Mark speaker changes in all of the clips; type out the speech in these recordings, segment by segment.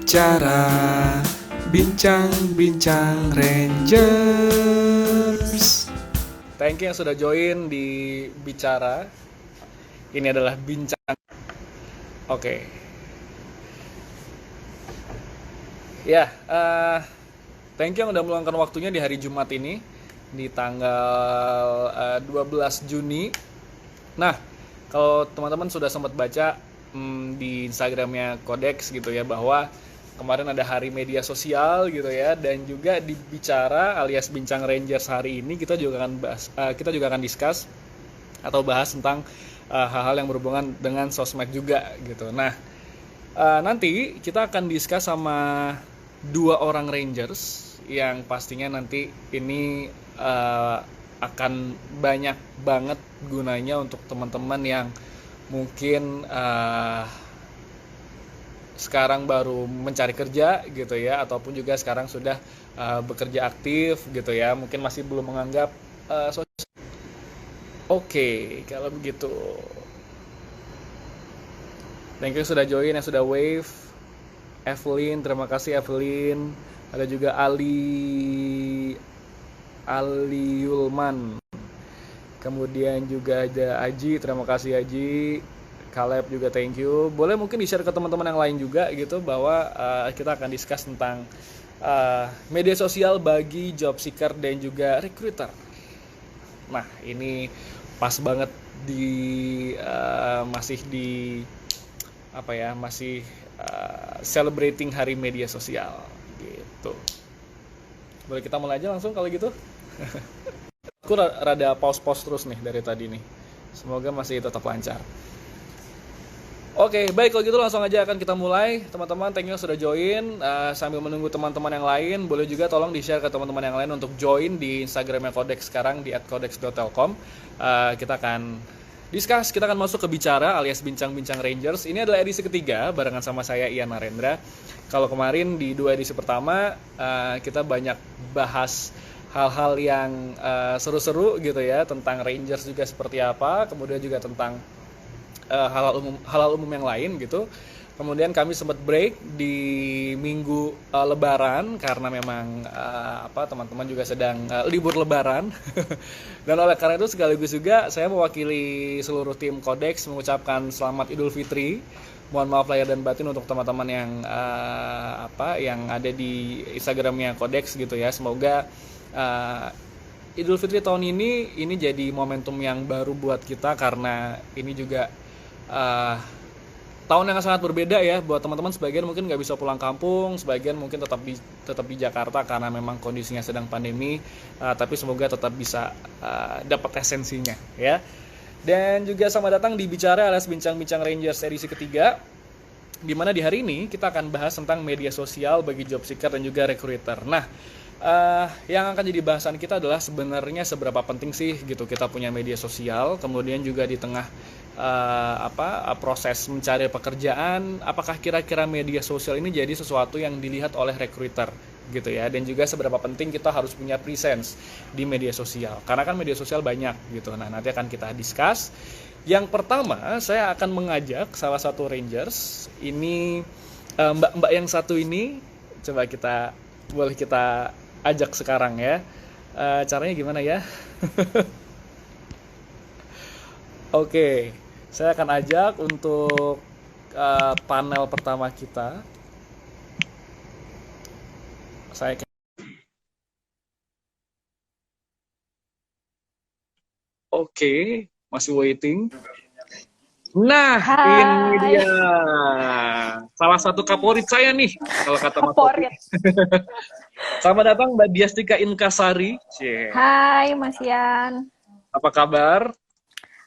Speaker 1: Bicara, bincang-bincang Rangers.
Speaker 2: Thank you yang sudah join di Bicara. Ini adalah bincang. Oke. Ya, thank you yang udah meluangkan waktunya di hari Jumat ini di tanggal 12 Juni. Nah, kalau teman-teman sudah sempat baca di Instagramnya Codex gitu ya, bahwa kemarin ada hari media sosial gitu ya, dan juga di Bicara alias Bincang Rangers hari ini kita juga akan discuss atau bahas tentang hal-hal yang berhubungan dengan sosmed juga gitu. Nah, nanti kita akan discuss sama 2 orang Rangers yang pastinya nanti ini akan banyak banget gunanya untuk teman-teman yang mungkin sekarang baru mencari kerja gitu ya, ataupun juga sekarang sudah bekerja aktif gitu ya, mungkin masih belum menganggap Oke, kalau begitu thank you sudah join, yang sudah wave. Evelyn, terima kasih Evelyn. Ada juga Ali Yulman. Kemudian juga ada Aji, terima kasih Aji. Caleb juga thank you. Boleh mungkin di-share ke teman-teman yang lain juga gitu, bahwa kita akan discuss tentang media sosial bagi job seeker dan juga recruiter. Nah, ini pas banget masih celebrating hari media sosial gitu. Boleh kita mulai aja langsung kalau gitu. Aku rada pause terus nih dari tadi nih. Semoga masih tetap lancar. Oke, baik kalau gitu langsung aja akan kita mulai. Teman-teman, thank you sudah join. Sambil menunggu teman-teman yang lain, boleh juga tolong di-share ke teman-teman yang lain untuk join di Instagramnya Codex sekarang di @codex.telkom. Kita akan discuss, kita akan masuk ke Bicara alias Bincang-Bincang Rangers. Ini adalah edisi ketiga barengan sama saya Ian Narendra. Kalau kemarin di 2 edisi pertama kita banyak bahas hal-hal yang seru-seru gitu ya, tentang Rangers juga seperti apa, kemudian juga tentang halal umum yang lain gitu. Kemudian kami sempat break di minggu Lebaran karena memang teman-teman juga sedang libur Lebaran. Dan oleh karena itu sekaligus juga saya mewakili seluruh tim Codex mengucapkan selamat Idul Fitri. Mohon maaf lahir dan batin untuk teman-teman yang yang ada di Instagramnya Codex gitu ya. Semoga Idul Fitri tahun ini jadi momentum yang baru buat kita, karena ini juga tahun yang sangat berbeda ya buat teman-teman. Sebagian mungkin nggak bisa pulang kampung, sebagian mungkin tetap di Jakarta karena memang kondisinya sedang pandemi, tapi semoga tetap bisa dapat esensinya ya. Dan juga selamat datang di Bicara alias Bincang-Bincang Rangers edisi ketiga, di mana di hari ini kita akan bahas tentang media sosial bagi job seeker dan juga recruiter. Nah, yang akan jadi bahasan kita adalah sebenarnya seberapa penting sih gitu kita punya media sosial, kemudian juga di tengah proses mencari pekerjaan, apakah kira-kira media sosial ini jadi sesuatu yang dilihat oleh recruiter gitu ya, dan juga seberapa penting kita harus punya presence di media sosial, karena kan media sosial banyak gitu. Nah, nanti akan kita discuss. Yang pertama, saya akan mengajak salah satu Rangers ini, mbak yang satu ini, coba boleh kita ajak sekarang ya. Caranya gimana ya? Oke, saya akan ajak untuk panel pertama kita. Oke, masih waiting. Nah, ini dia salah satu favorit saya nih, kalau kata Mas Topi. Selamat datang Mbak Diastika Inkasari.
Speaker 3: Hai Mas Ian.
Speaker 2: Apa kabar?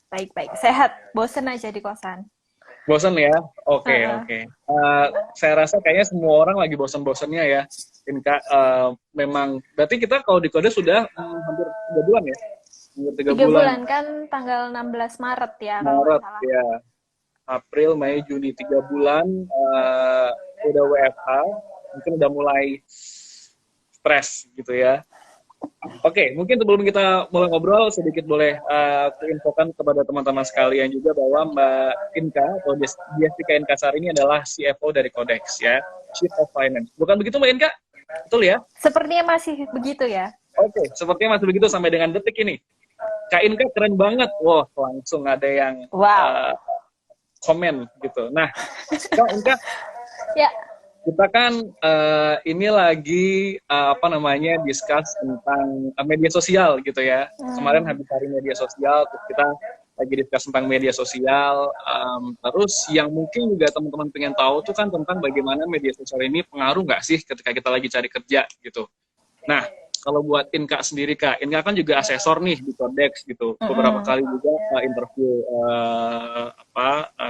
Speaker 3: Baik-baik, sehat. Bosen aja di kosan.
Speaker 2: Bosen ya? Oke. Saya rasa kayaknya semua orang lagi bosen-bosennya ya. Memang, berarti kita kalau di kode sudah hampir 3 bulan ya?
Speaker 3: 3 bulan kan tanggal 16 Maret ya.
Speaker 2: Maret ya. April, Mei, Juni, 3 bulan udah WFH, mungkin udah mulai stres gitu ya. Oke, mungkin sebelum kita mulai ngobrol, sedikit boleh kuinfokan kepada teman-teman sekalian juga bahwa Mbak Inka atau Jessica Inkasar ini adalah CFO dari Codex ya, Chief of Finance. Bukan begitu Mbak Inka? Betul ya?
Speaker 3: Sepertinya masih begitu ya.
Speaker 2: Oke, sepertinya masih begitu sampai dengan detik ini. Kak Inka keren banget. Wah, langsung ada yang
Speaker 3: Wow.
Speaker 2: komen gitu. Nah, Kak Inka,
Speaker 3: Ya.
Speaker 2: kita kan ini lagi apa namanya discuss tentang media sosial gitu ya. Kemarin habis hari media sosial, terus kita lagi discuss tentang media sosial. Terus yang mungkin juga teman-teman pengen tahu tuh kan tentang bagaimana media sosial ini pengaruh nggak sih ketika kita lagi cari kerja gitu. Nah, kalau buat Inka sendiri Kak, Inka kan juga asesor nih di Codex gitu. Beberapa kali juga interview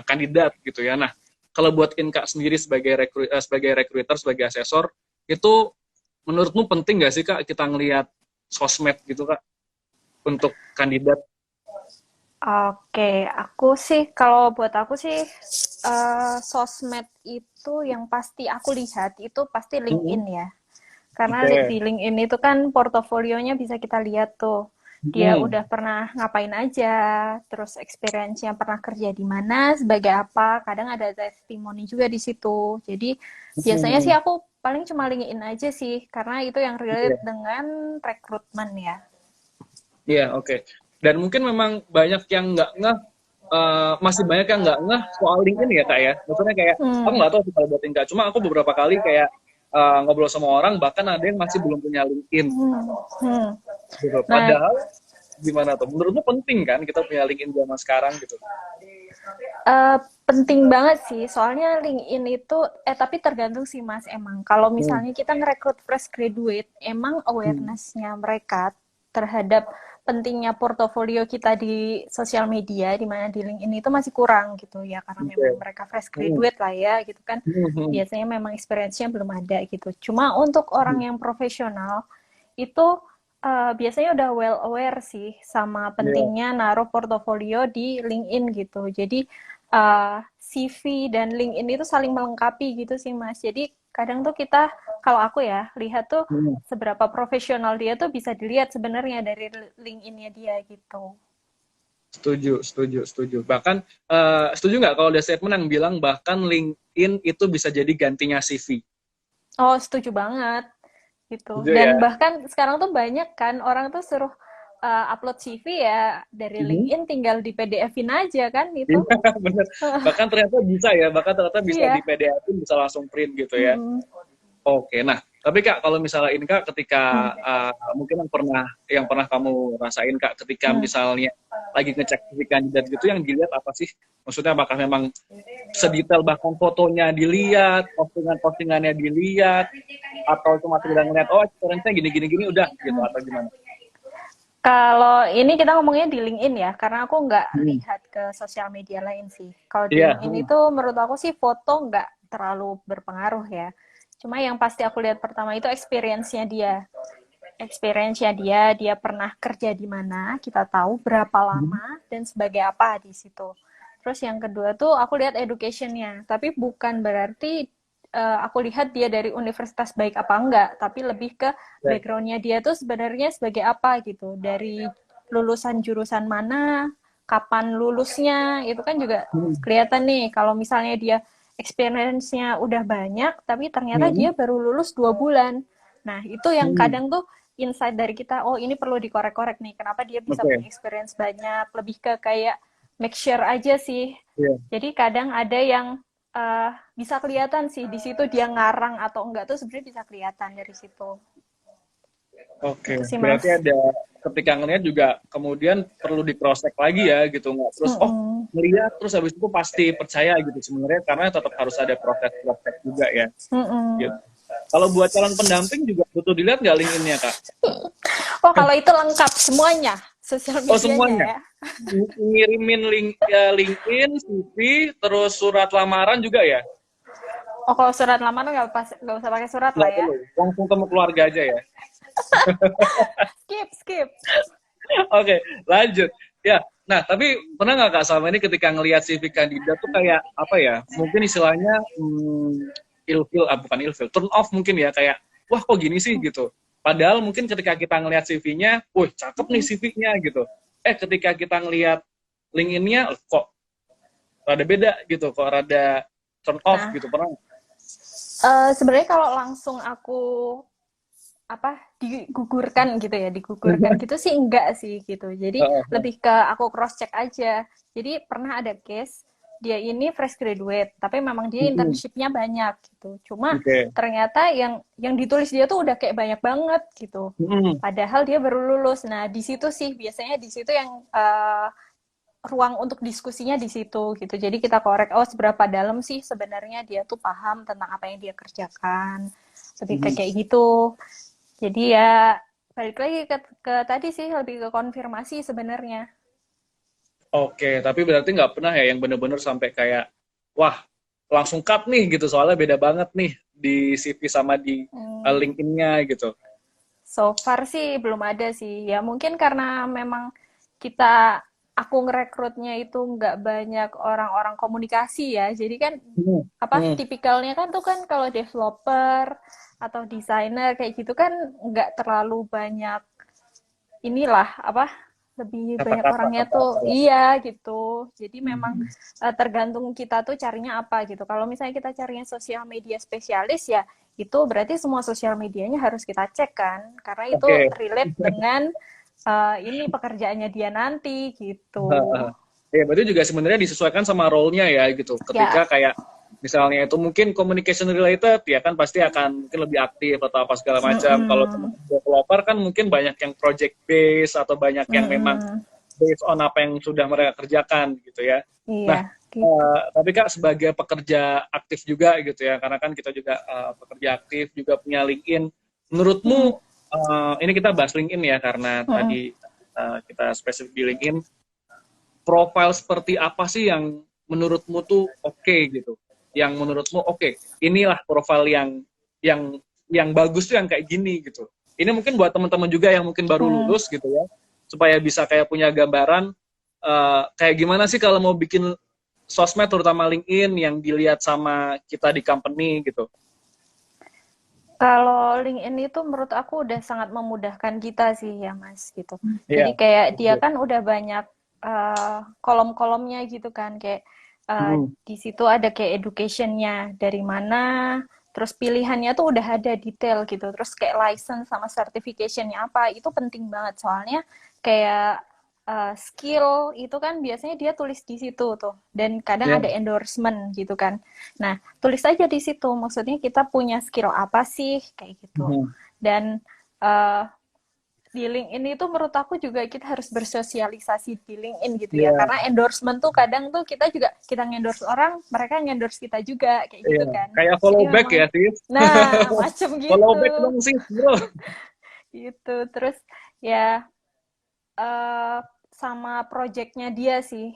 Speaker 2: kandidat gitu ya. Nah, kalau buat Inka sendiri sebagai recruiter, sebagai asesor, itu menurutmu penting nggak sih Kak kita ngelihat sosmed gitu Kak untuk kandidat?
Speaker 3: Oke, aku sih kalau buat aku sih sosmed itu yang pasti aku lihat itu pasti LinkedIn ya. Karena di LinkedIn itu kan portofolionya bisa kita lihat tuh. Dia udah pernah ngapain aja, terus experience-nya pernah kerja di mana, sebagai apa. Kadang ada testimoni juga di situ. Jadi biasanya sih aku paling cuma LinkedIn aja sih, karena itu yang relate dengan rekrutmen ya.
Speaker 2: Iya, oke. Dan mungkin memang banyak yang nggak ngeh, masih banyak yang nggak ngeh soal LinkedIn ya Kak ya. Maksudnya kayak, aku nggak tahu sih kalau buat Inka, cuma aku beberapa kali kayak ngobrol sama orang, bahkan ada yang masih belum punya LinkedIn. Gitu.
Speaker 3: Nah,
Speaker 2: Padahal, gimana tuh? Menurutmu penting kan kita punya LinkedIn zaman sekarang gitu?
Speaker 3: penting banget sih, soalnya LinkedIn itu, tapi tergantung sih Mas emang. Kalau misalnya kita ngerekrut fresh graduate, emang awareness-nya mereka terhadap pentingnya portofolio kita di sosial media, di mana di LinkedIn itu masih kurang gitu ya, karena memang mereka fresh graduate lah ya, gitu kan. Biasanya memang experience-nya belum ada gitu. Cuma untuk orang yang profesional, itu biasanya udah well aware sih sama pentingnya naruh portofolio di LinkedIn gitu. Jadi CV dan LinkedIn itu saling melengkapi gitu sih Mas. Jadi kadang tuh kita, kalau aku ya, lihat tuh seberapa profesional dia tuh bisa dilihat sebenarnya dari LinkedIn-nya dia gitu.
Speaker 2: Setuju, setuju, setuju. Bahkan, setuju nggak kalau ada statement yang bilang bahkan LinkedIn itu bisa jadi gantinya CV?
Speaker 3: Oh, setuju banget gitu.
Speaker 2: Setuju ya?
Speaker 3: Dan bahkan sekarang tuh banyak kan orang tuh suruh upload CV ya dari LinkedIn, tinggal di PDF-in aja kan itu.
Speaker 2: Iya, bener. Bahkan ternyata bisa ya, bahkan ternyata bisa di
Speaker 3: Iya.
Speaker 2: PDF-in, bisa langsung print gitu ya. Oke, nah, tapi Kak, kalau misalnya ini Kak, ketika mungkin yang pernah kamu rasain Kak, ketika misalnya lagi ngecek CV kandidat gitu, yang dilihat apa sih? Maksudnya apakah memang sedetail bahkan fotonya dilihat, postingannya dilihat, atau cuma sekedar ngeliat, oh experience-nya gini udah gitu, atau gimana?
Speaker 3: Kalau ini kita ngomongnya di LinkedIn ya, karena aku nggak lihat ke sosial media lain sih. Kalau di LinkedIn itu menurut aku sih foto nggak terlalu berpengaruh ya. Cuma yang pasti aku lihat pertama itu experience-nya dia. Experience-nya dia pernah kerja di mana, kita tahu berapa lama, dan sebagai apa di situ. Terus yang kedua tuh aku lihat education-nya. Tapi bukan berarti aku lihat dia dari universitas baik apa enggak, tapi lebih ke background-nya dia tuh sebenarnya sebagai apa gitu. Dari lulusan jurusan mana, kapan lulusnya, itu kan juga kelihatan nih. Kalau misalnya dia experience-nya udah banyak, tapi ternyata dia baru lulus 2 bulan. Nah, itu yang kadang tuh insight dari kita, oh ini perlu dikorek-korek nih, kenapa dia bisa punya experience banyak, lebih ke kayak make sure aja sih. Jadi kadang ada yang bisa kelihatan sih di situ dia ngarang atau enggak tuh sebenarnya bisa kelihatan dari situ.
Speaker 2: Oke,
Speaker 3: Itu sih,
Speaker 2: berarti
Speaker 3: Mas.
Speaker 2: ada ketika ngelihat juga kemudian perlu di cross check lagi ya gitu, nggak terus melihat terus habis itu pasti percaya gitu sebenarnya, karena tetap harus ada proses cross check juga ya. Gitu. Kalau buat calon pendamping juga butuh dilihat nggak LinkedIn-nya Kak?
Speaker 3: Oh, kalau itu lengkap semuanya sosial medianya
Speaker 2: semuanya
Speaker 3: ya.
Speaker 2: Ngirimin LinkedIn, CV, terus surat lamaran juga ya?
Speaker 3: Oh, kalau surat lamaran nggak usah pakai surat lah ya.
Speaker 2: Langsung temu keluarga aja ya.
Speaker 3: skip.
Speaker 2: Oke, lanjut. Ya, nah tapi pernah nggak Kak sama ini ketika ngelihat CV kandidat tuh kayak apa ya? Mungkin istilahnya ilfil, bukan ilfil, turn off mungkin ya, kayak wah kok gini sih gitu. Padahal mungkin ketika kita ngelihat CV-nya, wih cakep nih CV-nya gitu. Ketika kita ngelihat LinkedIn-nya, kok rada beda gitu, kok rada turn off
Speaker 3: Nah,
Speaker 2: gitu, pernah?
Speaker 3: sebenarnya kalau langsung aku digugurkan gitu ya, digugurkan gitu sih enggak sih gitu. Jadi lebih ke aku cross check aja. Jadi pernah ada case dia ini fresh graduate, tapi memang dia internship-nya banyak gitu. Cuma
Speaker 2: Oke.
Speaker 3: ternyata yang ditulis dia tuh udah kayak banyak banget gitu. Padahal dia baru lulus. Nah, di situ sih biasanya di situ yang ruang untuk diskusinya di situ gitu. Jadi kita korek, oh seberapa dalam sih sebenarnya dia tuh paham tentang apa yang dia kerjakan. Lebih kayak gitu. Jadi ya balik lagi ke tadi sih lebih ke konfirmasi sebenarnya.
Speaker 2: Oke, tapi berarti nggak pernah ya yang bener-bener sampai kayak, wah langsung cut nih gitu, soalnya beda banget nih di CV sama di LinkedIn-nya gitu.
Speaker 3: So far sih belum ada sih. Ya mungkin karena memang kita aku ngerekrutnya itu nggak banyak orang-orang komunikasi ya. Jadi kan tipikalnya kan tuh kan kalau developer atau desainer kayak gitu kan nggak terlalu banyak inilah lebih banyak
Speaker 2: Kata-kata,
Speaker 3: orangnya tuh
Speaker 2: kata-kata ya.
Speaker 3: iya gitu. Jadi memang tergantung kita tuh carinya apa gitu. Kalau misalnya kita carinya sosial media spesialis ya itu berarti semua sosial medianya harus kita cek kan karena itu
Speaker 2: Oke.
Speaker 3: relate dengan ini pekerjaannya dia nanti gitu.
Speaker 2: Ya, berarti juga sebenarnya disesuaikan sama role-nya ya gitu.
Speaker 3: Ya.
Speaker 2: Ketika kayak misalnya itu mungkin communication related, ya kan pasti akan mungkin lebih aktif atau apa segala macam. Kalau developer kan mungkin banyak yang project base atau banyak yang memang based on apa yang sudah mereka kerjakan gitu ya.
Speaker 3: Iya,
Speaker 2: Nah,
Speaker 3: gitu.
Speaker 2: tapi Kak sebagai pekerja aktif juga gitu ya, karena kan kita juga pekerja aktif juga punya LinkedIn. Menurutmu ini kita bahas LinkedIn ya karena tadi kita spesifik di LinkedIn. Profil seperti apa sih yang menurutmu tuh oke gitu? Yang menurutmu oke, inilah profil yang yang bagus tuh yang kayak gini gitu. Ini mungkin buat teman-teman juga yang mungkin baru lulus gitu ya, supaya bisa kayak punya gambaran kayak gimana sih kalau mau bikin sosmed terutama LinkedIn yang dilihat sama kita di company gitu.
Speaker 3: Kalau LinkedIn itu menurut aku udah sangat memudahkan kita sih ya Mas gitu.
Speaker 2: Iya.
Speaker 3: Jadi kayak dia kan udah banyak kolom-kolomnya gitu kan kayak di situ ada kayak educationnya dari mana, terus pilihannya tuh udah ada detail gitu, terus kayak license sama certificationnya apa itu penting banget soalnya kayak skill itu kan biasanya dia tulis di situ tuh dan kadang
Speaker 2: Iya.
Speaker 3: ada endorsement gitu kan. Nah, tulis aja di situ. Maksudnya kita punya skill apa sih kayak gitu. Dan di LinkedIn itu menurut aku juga kita harus bersosialisasi di LinkedIn gitu ya.
Speaker 2: Iya.
Speaker 3: Karena endorsement tuh kadang tuh kita juga kita ngendorse orang, mereka ngendorse kita juga kayak
Speaker 2: Iya.
Speaker 3: gitu kan.
Speaker 2: Kayak
Speaker 3: Jadi
Speaker 2: follow back
Speaker 3: memang
Speaker 2: ya sih.
Speaker 3: nah, macam
Speaker 2: Follow
Speaker 3: gitu.
Speaker 2: back dong sih, bro.
Speaker 3: Gitu. Terus ya eh sama projectnya dia sih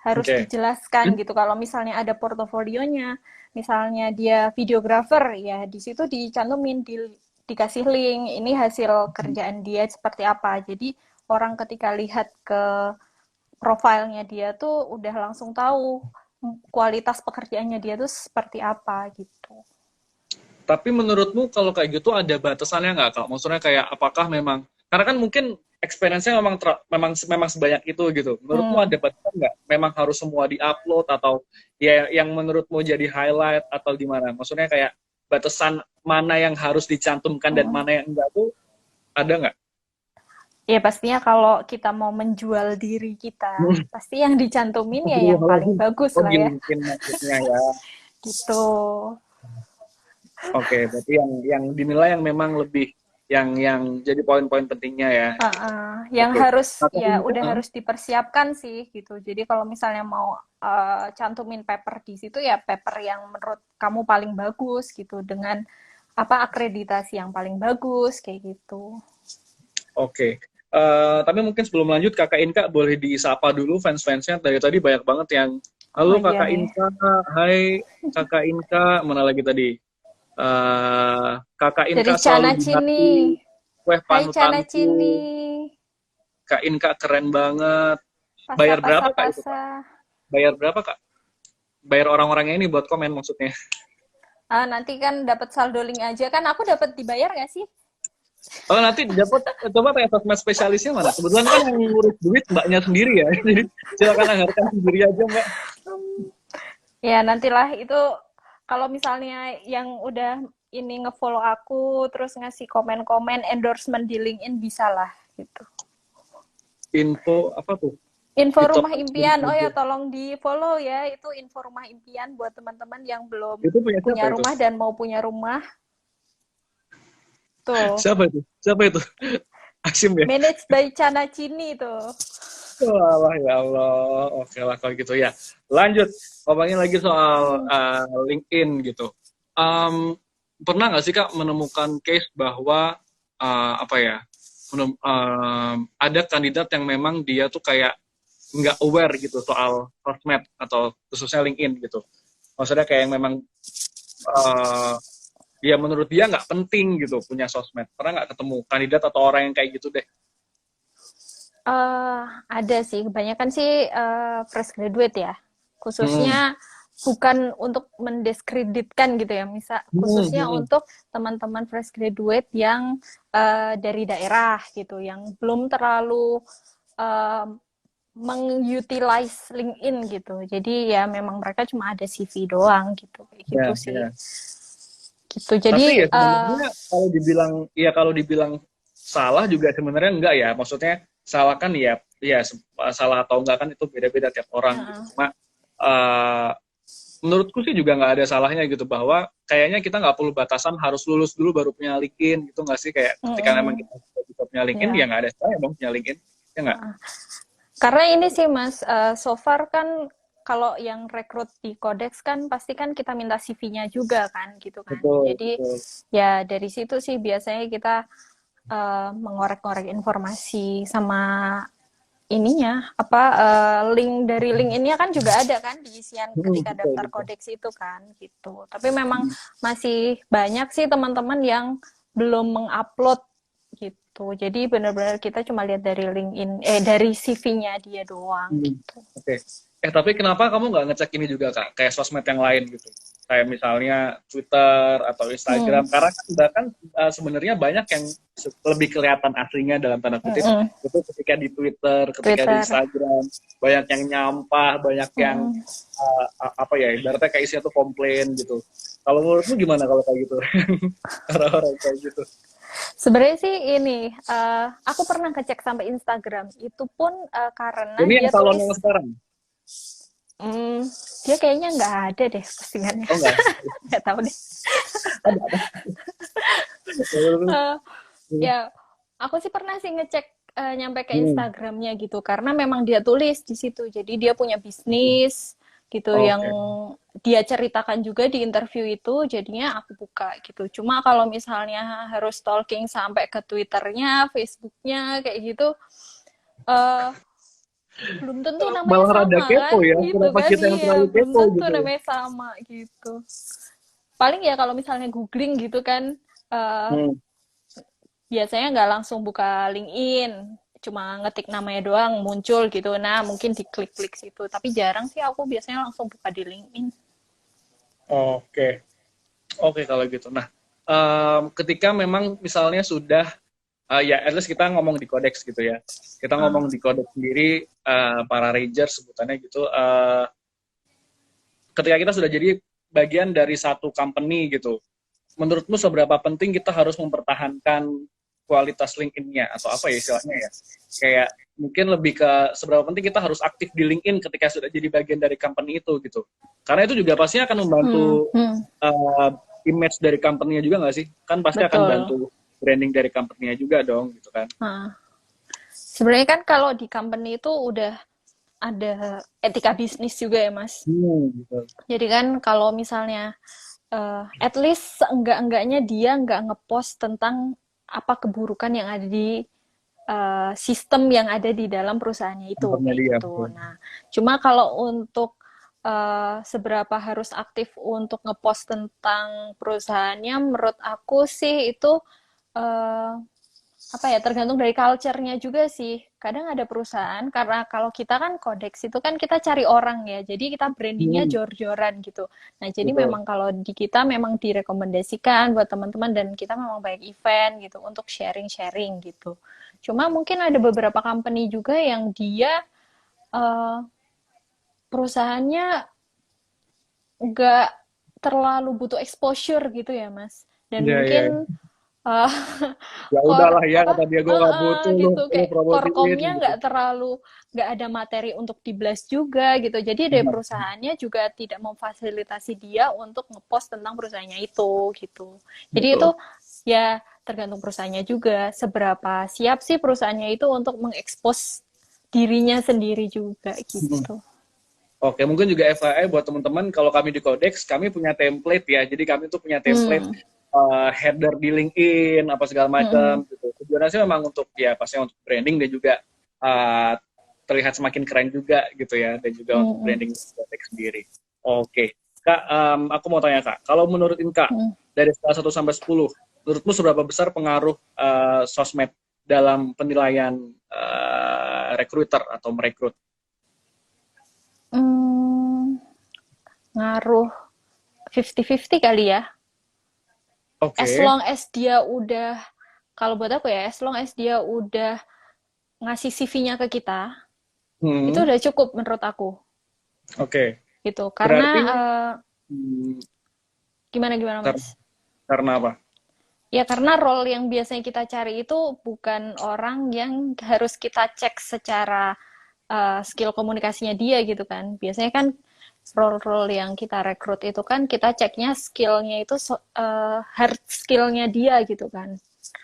Speaker 3: harus
Speaker 2: Oke.
Speaker 3: dijelaskan gitu. Kalau misalnya ada portofolionya, misalnya dia videographer, ya di situ dicantumin dikasih link ini hasil kerjaan dia seperti apa. Jadi orang ketika lihat ke profilnya dia tuh udah langsung tahu kualitas pekerjaannya dia tuh seperti apa gitu.
Speaker 2: Tapi menurutmu kalau kayak gitu ada batasannya nggak, Kak? Maksudnya kayak apakah memang karena kan mungkin experience-nya memang sebanyak itu gitu. Menurutmu ada batasan nggak? Memang harus semua di-upload atau ya yang menurutmu jadi highlight atau gimana? Maksudnya kayak batasan mana yang harus dicantumkan dan mana yang enggak tuh ada nggak?
Speaker 3: Ya pastinya kalau kita mau menjual diri kita, pasti yang dicantumin ya yang paling bagus
Speaker 2: Oh,
Speaker 3: lah ya.
Speaker 2: mungkin maksudnya ya.
Speaker 3: Gitu.
Speaker 2: Oke, berarti yang dinilai yang memang lebih yang jadi poin-poin pentingnya ya.
Speaker 3: Yang
Speaker 2: Oke.
Speaker 3: harus
Speaker 2: Atau
Speaker 3: ya
Speaker 2: ini,
Speaker 3: udah harus dipersiapkan sih gitu. Jadi kalau misalnya mau cantumin paper di situ ya paper yang menurut kamu paling bagus gitu dengan akreditasi yang paling bagus kayak gitu.
Speaker 2: Oke. Tapi mungkin sebelum lanjut, Kakak Inka boleh disapa dulu fans-fansnya. Dari tadi banyak banget yang,
Speaker 3: Oh
Speaker 2: halo
Speaker 3: iya
Speaker 2: Kakak
Speaker 3: nih.
Speaker 2: Inka, hai Kakak Inka, mana lagi tadi? Kakak
Speaker 3: Dari
Speaker 2: Inka selalu
Speaker 3: Cana
Speaker 2: di
Speaker 3: Cini.
Speaker 2: hati, kue
Speaker 3: Hai Cana
Speaker 2: panutanku,
Speaker 3: Cini.
Speaker 2: Kak Inka keren banget.
Speaker 3: Pasa
Speaker 2: Bayar
Speaker 3: pasa
Speaker 2: berapa Kak itu Kak?
Speaker 3: pasa.
Speaker 2: Bayar berapa Kak? Bayar orang-orangnya ini buat komen maksudnya.
Speaker 3: Nanti kan dapat saldo link aja kan aku dapat dibayar nggak sih?
Speaker 2: Oh, nanti dapat, coba tanya sosmed spesialisnya mana? Kebetulan kan yang ngurus duit mbaknya sendiri ya. Jadi silakan anggarkan sendiri aja mbak.
Speaker 3: Ya, nantilah itu kalau misalnya yang udah ini ngefollow aku, terus ngasih komen-komen, endorsement di LinkedIn bisa lah gitu.
Speaker 2: Info apa tuh?
Speaker 3: Info
Speaker 2: Di top
Speaker 3: Rumah Impian, oh
Speaker 2: aja.
Speaker 3: ya tolong di follow ya, itu Info Rumah Impian buat teman-teman yang belum
Speaker 2: Itu punya siapa
Speaker 3: punya
Speaker 2: itu?
Speaker 3: rumah dan mau punya rumah. Tuh,
Speaker 2: Siapa itu? Siapa itu? Asim ya?
Speaker 3: managed by Chana Chini tuh.
Speaker 2: Wah, ya Allah. Oke lah kalau gitu ya. Lanjut. Ngomongin lagi soal LinkedIn gitu. Um, Pernah nggak sih Kak menemukan case bahwa apa ya? Ada kandidat yang memang dia tuh kayak nggak aware gitu soal sosmed atau khususnya LinkedIn gitu. Maksudnya kayak yang memang uh, dia menurut dia nggak penting gitu punya sosmed. Pernah nggak ketemu kandidat atau orang yang kayak gitu deh?
Speaker 3: Ada sih, kebanyakan sih fresh graduate ya.
Speaker 2: Hmm.
Speaker 3: Khususnya bukan untuk mendiskreditkan gitu ya, misal
Speaker 2: Hmm,
Speaker 3: khususnya
Speaker 2: hmm.
Speaker 3: untuk teman-teman fresh graduate yang dari daerah gitu, yang belum terlalu uh, mengutilize LinkedIn gitu. Jadi ya memang mereka cuma ada CV doang gitu, kayak gitu
Speaker 2: Ya,
Speaker 3: sih.
Speaker 2: ya.
Speaker 3: Gitu.
Speaker 2: Tapi
Speaker 3: Jadi
Speaker 2: ya sebenarnya kalau dibilang salah juga sebenarnya enggak ya. Maksudnya salah kan ya salah atau enggak kan itu beda-beda tiap orang gitu. Cuma uh, menurutku sih juga nggak ada salahnya gitu bahwa kayaknya kita nggak perlu batasan harus lulus dulu baru punya LinkedIn gitu nggak sih kayak ketika memang kita sudah bisa punya LinkedIn ya
Speaker 3: ya.
Speaker 2: nggak ada salahnya dong punya LinkedIn ya nggak?
Speaker 3: Karena ini sih Mas, so far kan kalau yang rekrut di Codex kan pasti kan kita minta CV-nya juga kan gitu kan.
Speaker 2: Betul,
Speaker 3: Jadi
Speaker 2: betul.
Speaker 3: ya dari situ sih biasanya kita mengorek-ngorek informasi sama ininya apa link dari link ini kan juga ada kan di isian ketika
Speaker 2: Betul,
Speaker 3: daftar
Speaker 2: betul.
Speaker 3: Codex itu kan gitu. Tapi memang masih banyak sih teman-teman yang belum mengupload gitu. Jadi benar-benar kita cuma lihat dari LinkedIn dari CV-nya dia doang
Speaker 2: Hmm.
Speaker 3: gitu.
Speaker 2: Oke. Tapi kenapa kamu nggak ngecek ini juga Kak? Kayak sosmed yang lain gitu. Kayak misalnya Twitter atau
Speaker 3: Hmm.
Speaker 2: Instagram. Karena kan bahkan sebenarnya banyak yang lebih kelihatan aslinya dalam tanda kutip
Speaker 3: Mm-mm.
Speaker 2: itu ketika di Twitter, ketika di
Speaker 3: Twitter.
Speaker 2: Instagram, banyak yang nyampah, banyak yang
Speaker 3: Mm-mm.
Speaker 2: apa ya, ibaratnya kayak isinya tuh komplain gitu. Kalau menurutmu gimana kalau kayak gitu? Orang-orang kayak gitu.
Speaker 3: Sebenarnya sih ini, aku pernah ngecek sampai Instagram. Itu pun karena
Speaker 2: Ini yang
Speaker 3: dia
Speaker 2: salon
Speaker 3: tulis,
Speaker 2: yang sekarang?
Speaker 3: hmm, dia kayaknya nggak ada deh postingannya.
Speaker 2: Oh enggak.
Speaker 3: Nggak tahu deh.
Speaker 2: Ada.
Speaker 3: Eh, ya, aku sih pernah sih ngecek nyampe ke
Speaker 2: Hmm.
Speaker 3: Instagramnya gitu, karena memang dia tulis di situ. Jadi dia punya bisnis gitu yang
Speaker 2: Oke.
Speaker 3: dia ceritakan juga di interview itu, jadinya aku buka gitu. Cuma kalau misalnya harus stalking sampai ke Twitternya, Facebooknya kayak gitu, eh belum tentu namanya
Speaker 2: Malah rada
Speaker 3: sama
Speaker 2: kepo
Speaker 3: kan
Speaker 2: ya,
Speaker 3: gitu
Speaker 2: kenapa
Speaker 3: kan,
Speaker 2: kita yang
Speaker 3: iya
Speaker 2: terlalu
Speaker 3: belum
Speaker 2: kepo
Speaker 3: tentu
Speaker 2: gitu.
Speaker 3: namanya sama gitu. Paling ya kalau misalnya googling gitu kan, eh,
Speaker 2: Hmm.
Speaker 3: biasanya nggak langsung buka LinkedIn, cuma ngetik namanya doang muncul gitu, nah mungkin diklik-klik situ, tapi jarang sih aku biasanya langsung buka di LinkedIn.
Speaker 2: Oke, oke kalau gitu. Nah, ketika memang misalnya sudah, ya at least kita ngomong di Codex gitu ya, kita
Speaker 3: Ah,
Speaker 2: ngomong di Codex sendiri, para ranger sebutannya gitu, ketika kita sudah jadi bagian dari satu company gitu, menurutmu seberapa penting kita harus mempertahankan kualitas LinkedIn-nya atau apa ya istilahnya ya? Kayak mungkin lebih ke seberapa penting kita harus aktif di LinkedIn ketika sudah jadi bagian dari company itu gitu. Karena itu juga pastinya akan membantu uh, image dari company-nya juga nggak sih? Kan pasti akan
Speaker 3: betul.
Speaker 2: bantu branding dari company-nya juga dong gitu kan.
Speaker 3: Nah, sebenarnya kan kalau di company itu udah ada etika bisnis juga ya Mas.
Speaker 2: Gitu.
Speaker 3: Jadi kan kalau misalnya at least seenggak-enggaknya dia nggak ngepost tentang apa keburukan yang ada di sistem yang ada di dalam perusahaannya itu
Speaker 2: Company
Speaker 3: kayak
Speaker 2: dia.
Speaker 3: gitu. Nah, cuma kalau untuk seberapa harus aktif untuk ngepost tentang perusahaannya, menurut aku sih itu uh, apa ya tergantung dari culture-nya juga sih. kadang ada perusahaan, karena kalau kita kan Codex itu kan kita cari orang ya, jadi kita brandingnya
Speaker 2: Hmm,
Speaker 3: jor-joran gitu. Nah, jadi
Speaker 2: betul.
Speaker 3: memang kalau di kita memang direkomendasikan buat teman-teman dan kita memang banyak event gitu untuk sharing-sharing gitu. Cuma mungkin ada beberapa company juga yang dia eh, perusahaannya nggak terlalu butuh exposure gitu ya, Mas. Dan
Speaker 2: Iya, iya.
Speaker 3: mungkin eh,
Speaker 2: Ya
Speaker 3: core
Speaker 2: udahlah ya,
Speaker 3: apa
Speaker 2: kata dia, gue nggak butuh
Speaker 3: gitu
Speaker 2: lu
Speaker 3: kayak
Speaker 2: promosiin
Speaker 3: korkomnya
Speaker 2: gitu.
Speaker 3: nggak terlalu, nggak ada materi untuk diblast juga gitu, jadi dari perusahaannya juga tidak memfasilitasi dia untuk ngepost tentang perusahaannya itu gitu. Jadi itu
Speaker 2: Betul.
Speaker 3: ya tergantung perusahaannya juga seberapa siap sih perusahaannya itu untuk mengekspos dirinya sendiri juga
Speaker 2: Hmm.
Speaker 3: gitu.
Speaker 2: Oke, mungkin juga FYI buat teman-teman, kalau kami di Codex, kami punya template ya. Jadi kami tuh punya template
Speaker 3: Hmm.
Speaker 2: header di LinkedIn, apa segala
Speaker 3: Hmm.
Speaker 2: macam gitu. Tujuannya sih memang untuk, ya pastinya untuk branding dan juga uh, terlihat semakin keren juga gitu ya. Dan juga untuk
Speaker 3: Hmm.
Speaker 2: branding Codex sendiri. Oke, Kak, aku mau tanya Kak, kalau menurut Kak,
Speaker 3: Hmm.
Speaker 2: dari skala 1 sampai 10, menurutmu seberapa besar pengaruh sosmed dalam penilaian recruiter atau merekrut?
Speaker 3: Hmm. Ngaruh 50-50 kali ya. As
Speaker 2: Oke.
Speaker 3: long as dia udah, kalau buat aku ya, as long as dia udah ngasih CV-nya ke kita, itu
Speaker 2: Hmm.
Speaker 3: udah cukup menurut aku
Speaker 2: Oke,
Speaker 3: gitu. Karena
Speaker 2: berarti hmm,
Speaker 3: gimana gimana
Speaker 2: kar-
Speaker 3: Mas?
Speaker 2: karena apa?
Speaker 3: Ya karena role yang biasanya kita cari itu bukan orang yang harus kita cek secara skill komunikasinya dia gitu kan. Biasanya kan role-role yang kita rekrut itu kan kita ceknya skillnya itu hard skillnya dia gitu kan.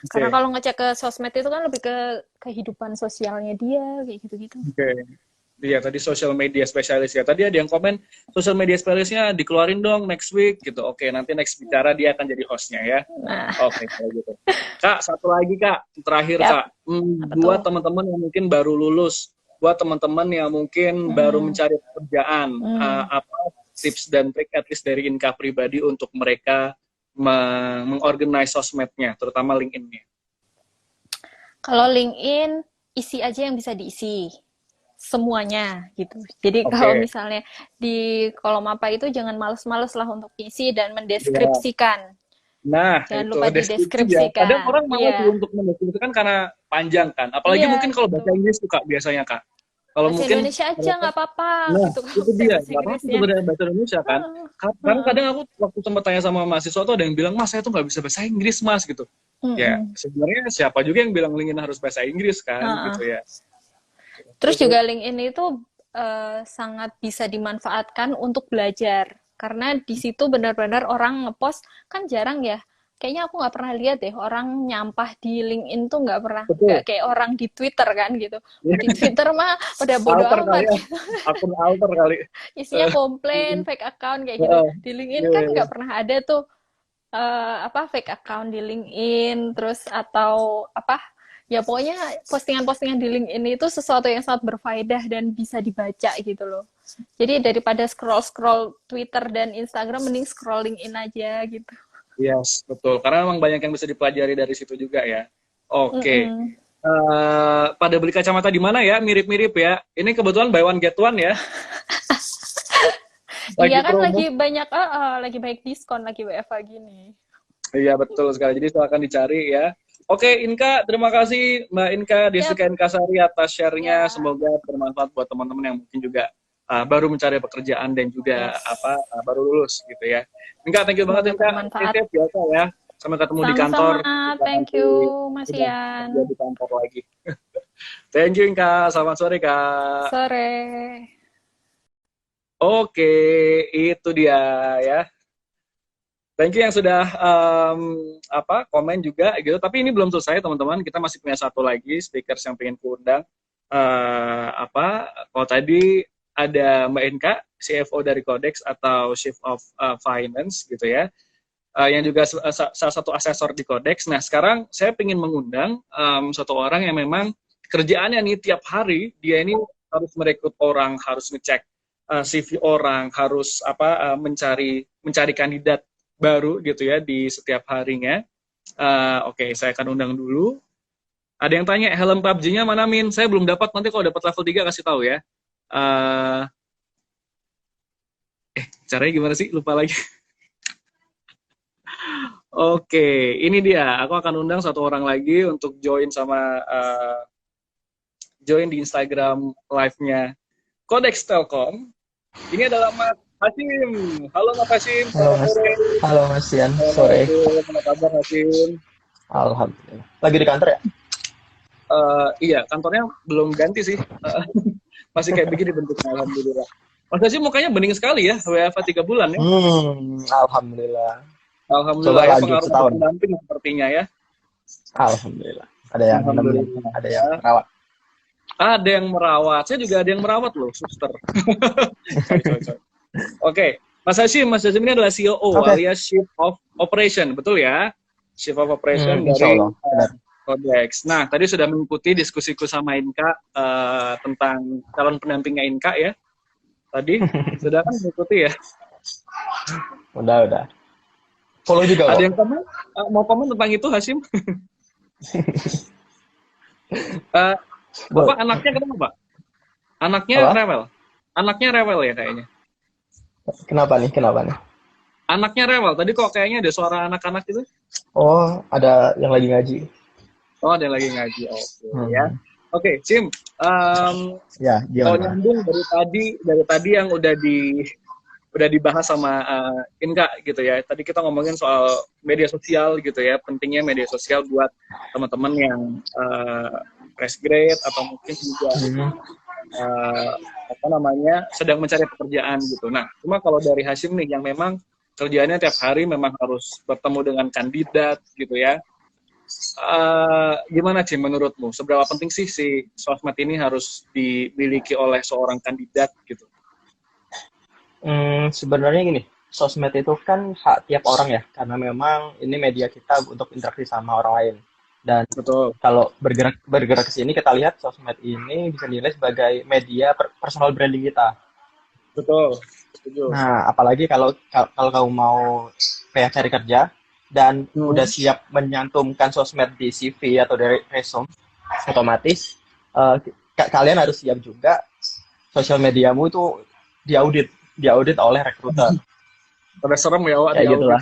Speaker 3: Karena
Speaker 2: Oke,
Speaker 3: kalau ngecek ke sosmed itu kan lebih ke kehidupan sosialnya dia kayak gitu-gitu.
Speaker 2: oke. Iya, tadi social media spesialis ya. Tadi ada yang komen, social media spesialisnya dikeluarin dong next week gitu. Oke, nanti next bicara dia akan jadi hostnya ya.
Speaker 3: Nah,
Speaker 2: Oke, kalau gitu. Kak, satu lagi Kak, terakhir
Speaker 3: yap,
Speaker 2: Kak.
Speaker 3: apa
Speaker 2: Buat
Speaker 3: tuh?
Speaker 2: teman-teman yang mungkin baru lulus, buat teman-teman yang mungkin baru
Speaker 3: Hmm,
Speaker 2: mencari pekerjaan,
Speaker 3: hmm.
Speaker 2: apa tips dan trik at least dari Inka pribadi untuk mereka mengorganize sosmednya, terutama LinkedIn-nya.
Speaker 3: Kalau LinkedIn, isi aja yang bisa diisi. Semuanya gitu. Jadi kalau
Speaker 2: Oke.
Speaker 3: misalnya di kolom apa itu jangan males-males lah untuk isi dan
Speaker 2: Iya.
Speaker 3: mendeskripsikan.
Speaker 2: Nah,
Speaker 3: Jangan
Speaker 2: itu
Speaker 3: lupa
Speaker 2: deskripsi ya. Kadang
Speaker 3: dideskripsikan.
Speaker 2: orang malas sih
Speaker 3: Iya,
Speaker 2: untuk mendeskripsikan karena panjang kan. Apalagi
Speaker 3: iya
Speaker 2: mungkin kalau
Speaker 3: gitu.
Speaker 2: bahasa Inggris tuh Kak biasanya Kak. Kalau
Speaker 3: Bahasa
Speaker 2: mungkin
Speaker 3: Indonesia aja nggak apa-apa
Speaker 2: nah,
Speaker 3: gitu kalau
Speaker 2: itu
Speaker 3: pakai
Speaker 2: dia.
Speaker 3: bahasa
Speaker 2: Nggak apa-apa
Speaker 3: Inggrisnya.
Speaker 2: sebenarnya bahasa Indonesia kan.
Speaker 3: Heeh,
Speaker 2: Karena
Speaker 3: heeh,
Speaker 2: kadang aku waktu sempat tanya sama mahasiswa tuh ada yang bilang, Mas, saya tuh nggak bisa bahasa Inggris, Mas, gitu. Ya,
Speaker 3: heeh,
Speaker 2: sebenarnya siapa juga yang bilang LinkedIn harus bahasa Inggris kan, gitu
Speaker 3: heeh.
Speaker 2: ya.
Speaker 3: Terus
Speaker 2: Terus,
Speaker 3: juga
Speaker 2: terus.
Speaker 3: LinkedIn itu sangat bisa dimanfaatkan untuk belajar. Karena di situ benar-benar orang ngepost, kan jarang ya. Kayaknya aku nggak pernah lihat deh orang nyampah di LinkedIn tuh nggak pernah, nggak
Speaker 2: Betul.
Speaker 3: kayak orang di Twitter kan gitu. Di Twitter mah udah bodo
Speaker 2: Alter kali
Speaker 3: amat
Speaker 2: ya.
Speaker 3: gitu.
Speaker 2: Akun alter kali.
Speaker 3: Isinya komplain, fake account kayak gitu.
Speaker 2: Heeh.
Speaker 3: Di LinkedIn
Speaker 2: Iya,
Speaker 3: kan
Speaker 2: iya.
Speaker 3: nggak pernah ada tuh apa fake account di LinkedIn, terus atau apa ya pokoknya postingan-postingan di LinkedIn itu sesuatu yang sangat berfaedah dan bisa dibaca gitu loh. Jadi daripada scroll-scroll Twitter dan Instagram, mending scroll LinkedIn aja gitu.
Speaker 2: Yes, betul. Karena memang banyak yang bisa dipelajari dari situ juga ya. Oke.
Speaker 3: Mm-mm.
Speaker 2: Pada beli kacamata di mana ya? Mirip-mirip ya. Ini kebetulan buy one get one ya.
Speaker 3: Iya
Speaker 2: Lagi
Speaker 3: kan
Speaker 2: promo.
Speaker 3: lagi baik diskon lagi WFH gini.
Speaker 2: Iya, betul sekali. Jadi silakan dicari ya. Oke, Inka, terima kasih Mbak Inka,
Speaker 3: Yap,
Speaker 2: Desika Inka Sari atas share-nya.
Speaker 3: ya,
Speaker 2: Semoga bermanfaat buat teman-teman yang mungkin juga baru mencari pekerjaan dan juga apa
Speaker 3: yes.
Speaker 2: baru lulus gitu ya. Inka, thank you banget
Speaker 3: Semoga
Speaker 2: Inka. Stay
Speaker 3: bermanfaat.
Speaker 2: safe biasa ya. Sampai ketemu di kantor.
Speaker 3: Sama-sama,
Speaker 2: Kita
Speaker 3: thank
Speaker 2: nanti
Speaker 3: you Mas
Speaker 2: udah kerja
Speaker 3: Ian.
Speaker 2: di kantor lagi. Thank you Inka. Selamat sore Kak.
Speaker 3: Sore.
Speaker 2: Oke, itu dia ya. Thank you yang sudah apa komen juga gitu. Tapi ini belum selesai teman-teman. Kita masih punya satu lagi speakers yang pengen kuundang. Apa? Kalau tadi ada Mbak Inka, CFO dari Codex atau Chief of Finance gitu ya. Yang juga salah satu asesor di Codex. Nah sekarang saya ingin mengundang satu orang yang memang kerjaannya nih tiap hari dia ini harus merekrut orang, harus ngecek CV orang, harus apa mencari kandidat baru gitu ya di setiap harinya. Oke, saya akan undang dulu. Ada yang tanya helm PUBG-nya mana Min? Saya belum dapat, nanti kalau dapat level 3 kasih tahu ya. Eh caranya gimana sih? Lupa lagi. Oke, ini dia. Aku akan undang satu orang lagi untuk join di Instagram live-nya Codex Telkom. Ini adalah Mas Hasim. Halo Mas Hasim,
Speaker 1: Halo
Speaker 2: selamat
Speaker 1: Mas,
Speaker 2: sore.
Speaker 1: halo Mas Ian, sore.
Speaker 2: Apa kabar Hasim?
Speaker 1: Alhamdulillah. Lagi di kantor ya?
Speaker 2: Iya, kantornya belum ganti sih. Masih kayak begini bentuknya, alhamdulillah. Mas Hasim mukanya bening sekali ya, WFH 3 bulan ya.
Speaker 1: Alhamdulillah.
Speaker 2: Alhamdulillah
Speaker 1: Coba
Speaker 2: ya,
Speaker 1: lanjut
Speaker 2: pengaruh
Speaker 1: setahun.
Speaker 2: pendamping sepertinya ya.
Speaker 1: Alhamdulillah. Ada yang nemenin,
Speaker 2: Alhamdulillah.
Speaker 1: ada yang merawat.
Speaker 2: Ada yang merawat, saya juga ada yang merawat loh, suster. Oke, Mas Hashim ini adalah COO alias Chief of Operation, betul ya? Chief of Operation dari Codex. Nah, tadi sudah mengikuti diskusiku sama Inka tentang calon pendampingnya Inka ya. Tadi sudah kan mengikuti ya?
Speaker 1: Udah. Follow juga.
Speaker 2: Ada yang komen? Mau komen tentang itu Hashim? Bapak anaknya kenapa Pak? Anaknya rewel. Anaknya rewel ya kayaknya.
Speaker 1: Kenapa nih?
Speaker 2: Anaknya rewel. Tadi kok kayaknya ada suara anak-anak itu?
Speaker 1: Oh, ada yang lagi ngaji.
Speaker 2: Oh, ada yang lagi ngaji. Oke, ya. Oke, Sim.
Speaker 1: Ya,
Speaker 2: kalau nyambung dari tadi yang udah dibahas sama Inka gitu ya. Tadi kita ngomongin soal media sosial gitu ya. Pentingnya media sosial buat teman-teman yang fresh grade atau mungkin juga sedang mencari pekerjaan gitu. Nah, cuma kalau dari Hashim nih yang memang kerjaannya tiap hari memang harus bertemu dengan kandidat gitu ya. Gimana sih menurutmu? Seberapa penting sih si sosmed ini harus dimiliki oleh seorang kandidat gitu?
Speaker 1: Sebenarnya gini, sosmed itu kan hak tiap orang ya, karena memang ini media kita untuk interaksi sama orang lain. Dan
Speaker 2: betul.
Speaker 1: Kalau bergerak ke sini kita lihat sosmed ini bisa dinilai sebagai media personal branding kita.
Speaker 2: Betul. Setuju.
Speaker 1: Nah, apalagi kalau kamu mau cari kerja dan udah siap menyantumkan sosmed di CV atau dari resume, otomatis kalian harus siap juga sosial mediamu itu diaudit oleh rekruter.
Speaker 2: Udah serem ya, Wak.
Speaker 1: Kayak gitulah.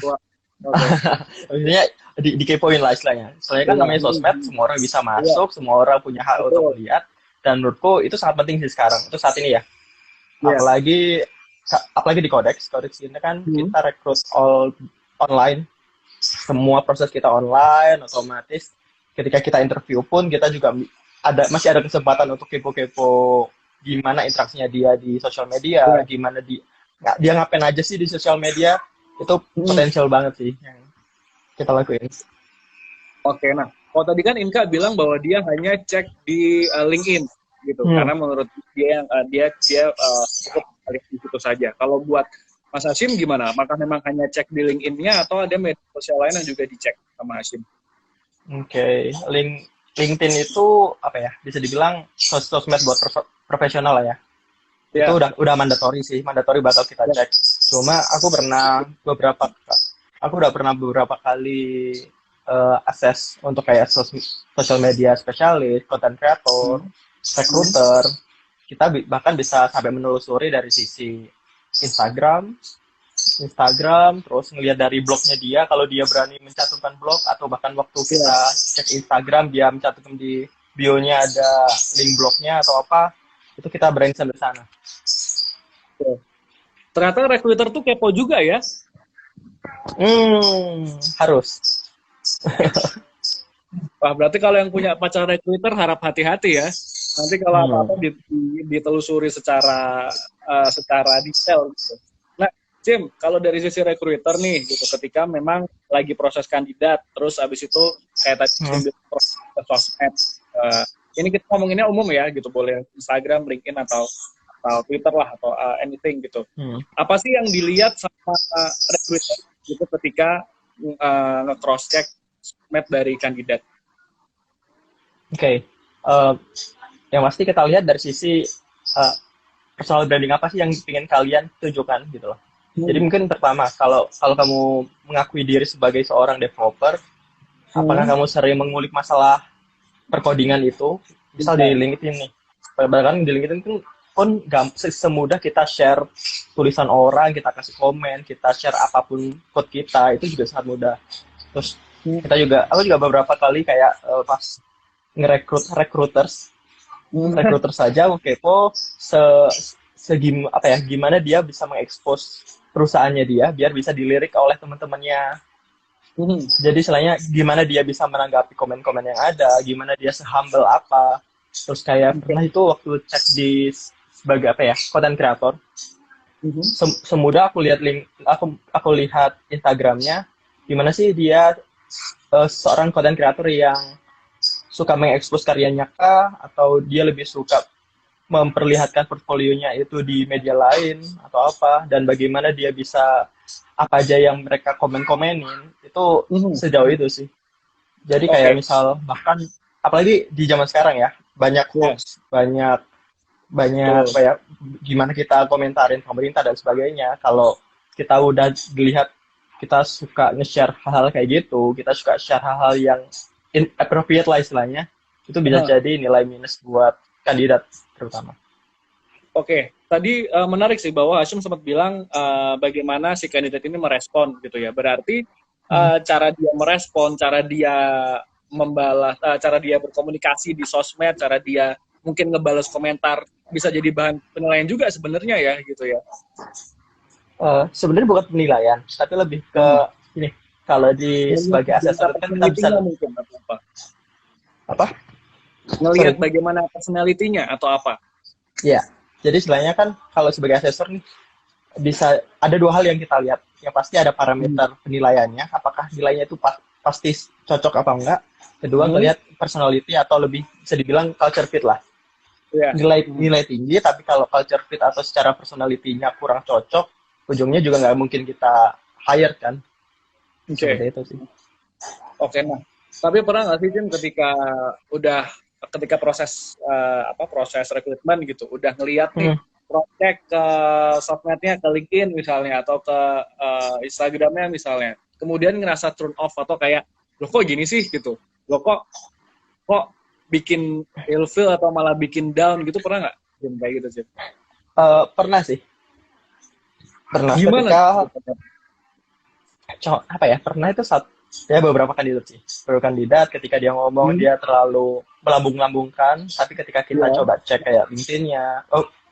Speaker 1: Maksudnya dikepoin lah istilahnya. Soalnya kan namanya sosmed, semua orang bisa masuk, semua orang punya hak untuk melihat. Dan menurutku itu sangat penting sih sekarang, itu saat ini ya. Apalagi di Codex ini kan kita rekrut all online. Semua proses kita online, otomatis ketika kita interview pun kita juga masih ada kesempatan untuk kepo-kepo gimana interaksinya dia di sosial media, gimana dia ngapain aja sih di sosial media, itu potensial banget sih yang kita lakuin. Oke,
Speaker 2: nah, kalau tadi kan Inka bilang bahwa dia hanya cek di LinkedIn gitu, karena menurut dia cukup di situ saja. Kalau buat Mas Hashim gimana? Apakah memang hanya cek di LinkedIn-nya atau ada media sosial lain yang juga dicek sama Hashim?
Speaker 1: Oke, LinkedIn itu apa ya? Bisa dibilang sosmed buat profesional lah ya. Itu udah mandatory bakal kita cek. Cuma aku udah pernah beberapa kali akses untuk kayak social media spesialis, content creator, recruiter. Kita bahkan bisa sampai menelusuri dari sisi Instagram, terus ngelihat dari blognya dia, kalau dia berani mencantumkan blog, atau bahkan waktu kita cek Instagram dia mencantumkan di bio-nya ada link blognya atau apa, itu kita berani sampai sana.
Speaker 2: Ternyata recruiter tuh kepo juga ya?
Speaker 1: Harus.
Speaker 2: Wah, berarti kalau yang punya pacar recruiter harap hati-hati ya. Nanti kalau apa-apa ditelusuri secara detail gitu. Nah, Jim, kalau dari sisi recruiter nih gitu, ketika memang lagi proses kandidat, terus abis itu kayak tadi proses sosmed, ini kita ngomonginnya umum ya gitu, boleh Instagram, LinkedIn atau Twitter lah atau anything gitu. Apa sih yang dilihat sama recruiter gitu ketika nge-cross check sosmed dari kandidat?
Speaker 1: Oke. Yang pasti kita lihat dari sisi personal branding apa sih yang ingin kalian tunjukkan gitu loh. Jadi mungkin pertama, kalau kamu mengakui diri sebagai seorang developer, apakah kamu sering mengulik masalah perkodingan itu, misal di LinkedIn nih, bahkan di LinkedIn pun semudah kita share tulisan orang, kita kasih komen, kita share apapun code kita, itu juga sangat mudah. Terus aku juga beberapa kali kayak pas recruiter saja kepo gimana dia bisa mengekspos perusahaannya dia biar bisa dilirik oleh teman-temannya. Jadi istilahnya gimana dia bisa menanggapi komen-komen yang ada, gimana dia se-humble apa. Terus kayak pernah itu waktu cek di sebagai content creator. Semudah aku lihat Instagramnya, gimana sih dia seorang content creator yang suka mengekspos karyanya kah, atau dia lebih suka memperlihatkan portfolionya itu di media lain atau apa, dan bagaimana dia bisa apa aja yang mereka komen-komenin itu sejauh itu sih. Jadi kayak misal bahkan apalagi di zaman sekarang ya, banyak hoax, banyak gimana kita komentarin pemerintah dan sebagainya. Kalau kita udah dilihat kita suka nge-share hal-hal kayak gitu, kita suka share hal-hal yang inappropriate lah istilahnya, itu bisa jadi nilai minus buat kandidat terutama.
Speaker 2: Oke, tadi menarik sih bahwa Hashim sempat bilang bagaimana si kandidat ini merespon gitu ya. Berarti cara dia merespon, cara dia membalas, cara dia berkomunikasi di sosmed, cara dia mungkin ngebalas komentar bisa jadi bahan penilaian juga sebenarnya ya gitu ya.
Speaker 1: Sebenarnya bukan penilaian, tapi lebih ke ini. Kalau sebagai asesor kan kita bisa
Speaker 2: mungkin apa? Ngelihat bagaimana personality-nya atau apa?
Speaker 1: Ya, jadi istilahnya kan kalau sebagai asesor nih bisa ada dua hal yang kita lihat. Yang pasti ada parameter penilaiannya, apakah nilainya itu pasti cocok apa enggak. Kedua, melihat personality atau lebih bisa dibilang culture fit lah.
Speaker 2: Yeah.
Speaker 1: Nilai tinggi, tapi kalau culture fit atau secara personality-nya kurang cocok, ujungnya juga nggak mungkin kita hire kan.
Speaker 2: Seperti itu sih. Oke, nah. Tapi pernah nggak sih, Jim, ketika proses proses rekrutmen gitu, udah ngeliat nih project ke sosmednya, ke LinkedIn misalnya, atau ke Instagramnya misalnya, kemudian ngerasa turn off atau kayak, loh kok gini sih gitu, loh kok bikin ilfeel atau malah bikin down gitu, pernah nggak Jim kayak gitu Jim?
Speaker 1: Pernah sih. Pernah.
Speaker 2: Gimana?
Speaker 1: Pernah itu beberapa kandidat ketika dia ngomong dia terlalu melambung-lambungkan, tapi ketika kita coba cek kayak LinkedIn-nya,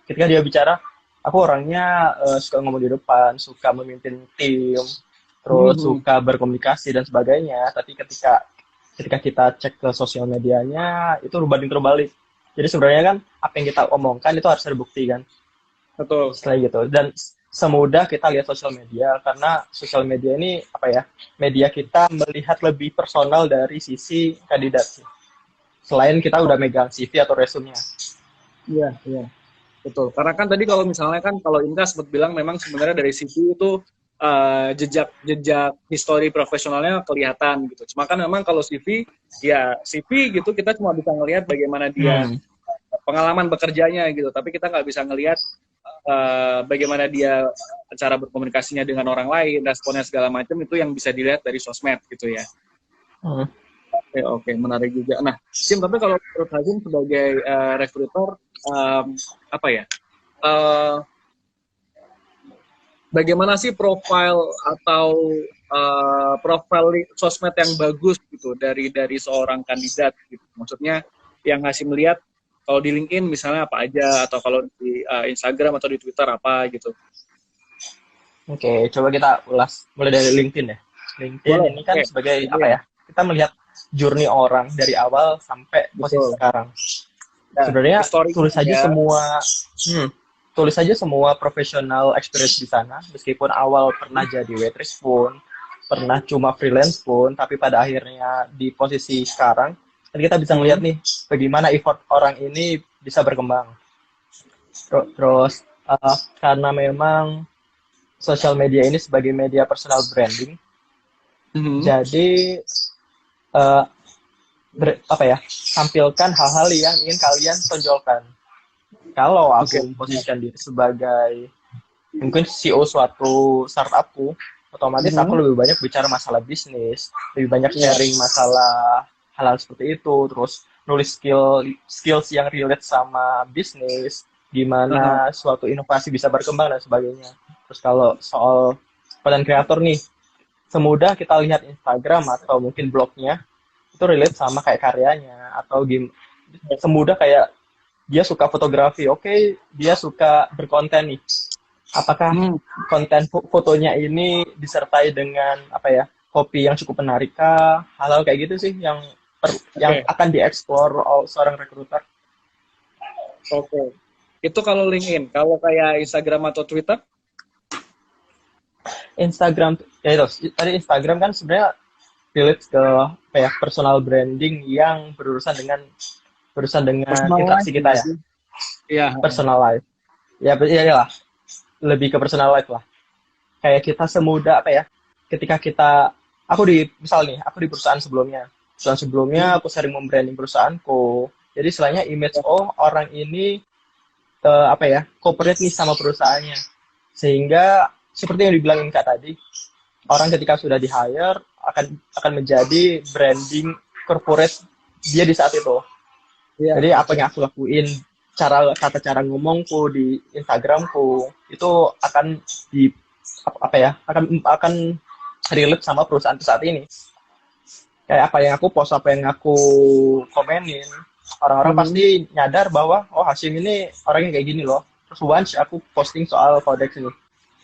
Speaker 1: ketika dia bicara, aku orangnya suka ngomong di depan, suka memimpin tim, terus suka berkomunikasi dan sebagainya, tapi ketika kita cek ke sosial medianya itu banding terbalik. Jadi sebenarnya kan apa yang kita omongkan itu harus terbukti kan.
Speaker 2: Betul.
Speaker 1: Setelah gitu, dan semudah kita lihat sosial media, karena sosial media ini media kita melihat lebih personal dari sisi kandidat sih. Selain kita udah megang CV atau resume-nya.
Speaker 2: Iya. Betul. Karena kan tadi kalau misalnya kan kalau Inka sempat bilang memang sebenarnya dari CV itu jejak histori profesionalnya kelihatan gitu. Cuma kan memang kalau CV gitu kita cuma bisa ngelihat bagaimana dia pengalaman bekerjanya gitu, tapi kita nggak bisa ngelihat bagaimana dia cara berkomunikasinya dengan orang lain, responnya segala macam, itu yang bisa dilihat dari sosmed gitu ya. Oke, menarik juga. Nah, Jim, tapi kalau menurut Hashim sebagai recruiter, bagaimana sih profil atau profil sosmed yang bagus gitu dari seorang kandidat gitu? Maksudnya yang Hashim lihat kalau di LinkedIn misalnya apa aja, atau kalau di Instagram atau di Twitter apa gitu.
Speaker 1: Oke, coba kita ulas mulai dari LinkedIn ya. LinkedIn ini kan sebagai kita melihat journey orang dari awal sampai posisi sekarang. Nah, sebenarnya tulis aja semua professional experience di sana, meskipun awal pernah jadi waitress pun, pernah cuma freelance pun, tapi pada akhirnya di posisi sekarang, dan kita bisa melihat nih bagaimana effort orang ini bisa berkembang. Terus karena memang sosial media ini sebagai media personal branding, jadi tampilkan hal-hal yang ingin kalian tonjolkan. Kalau aku memposisikan diri sebagai mungkin CEO suatu startupku, otomatis aku lebih banyak bicara masalah bisnis, lebih banyak sharing masalah hal-hal seperti itu, terus nulis skills yang relate sama bisnis, gimana suatu inovasi bisa berkembang dan sebagainya. Terus kalau soal konten kreator nih, semudah kita lihat Instagram atau mungkin blognya, itu relate sama kayak karyanya, atau semudah kayak dia suka fotografi, oke, dia suka berkonten nih. Apakah konten fotonya ini disertai dengan apa ya, copy yang cukup menarik kah? Hal-hal kayak gitu sih yang akan dieksplor seorang rekruter.
Speaker 2: Oke. Itu kalau LinkedIn. Kalau kayak Instagram atau Twitter?
Speaker 1: Instagram, ya itu. Tadi Instagram kan sebenarnya relate ke apa ya, personal branding yang berurusan dengan interaksi kita ya.
Speaker 2: Iya.
Speaker 1: Personal life. Ya lah. Lebih ke personal life lah. Kayak kita semudah apa ya, ketika aku di perusahaan sebelumnya aku sering membranding perusahaanku. Jadi istilahnya image orang ini cooperate nih sama perusahaannya. Sehingga seperti yang dibilangin Kak tadi, orang ketika sudah di-hire akan menjadi branding corporate dia di saat itu. Yeah. Jadi apa yang aku lakuin, tata cara ngomongku di Instagramku itu akan akan relate sama perusahaan saat ini. Kayak apa yang aku post, apa yang aku komenin, orang-orang pasti nyadar bahwa Hasyim ini orangnya kayak gini loh. Terus once aku posting soal Codex ini,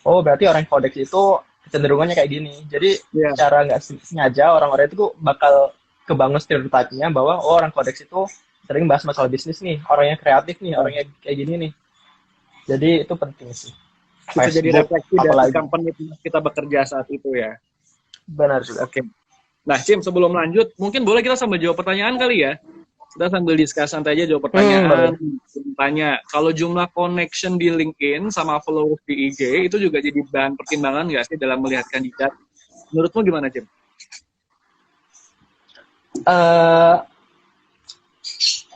Speaker 1: berarti orang Codex itu kecenderungannya kayak gini. Jadi secara nggak sengaja orang-orang itu bakal kebangun stereotipnya bahwa orang Codex itu sering bahas masalah bisnis nih, orangnya kreatif nih, orangnya kayak gini nih. Jadi itu penting sih.
Speaker 2: Itu jadi refleksi dari company kita bekerja saat itu ya.
Speaker 1: Benar juga.
Speaker 2: Oke. Nah, Cim, sebelum lanjut, mungkin boleh kita sambil jawab pertanyaan kali ya? Kita sambil discuss santai aja jawab pertanyaan. Tanya, kalau jumlah connection di LinkedIn sama followers di IG itu juga jadi bahan pertimbangan nggak sih dalam melihat kandidat? Menurutmu gimana, Cim?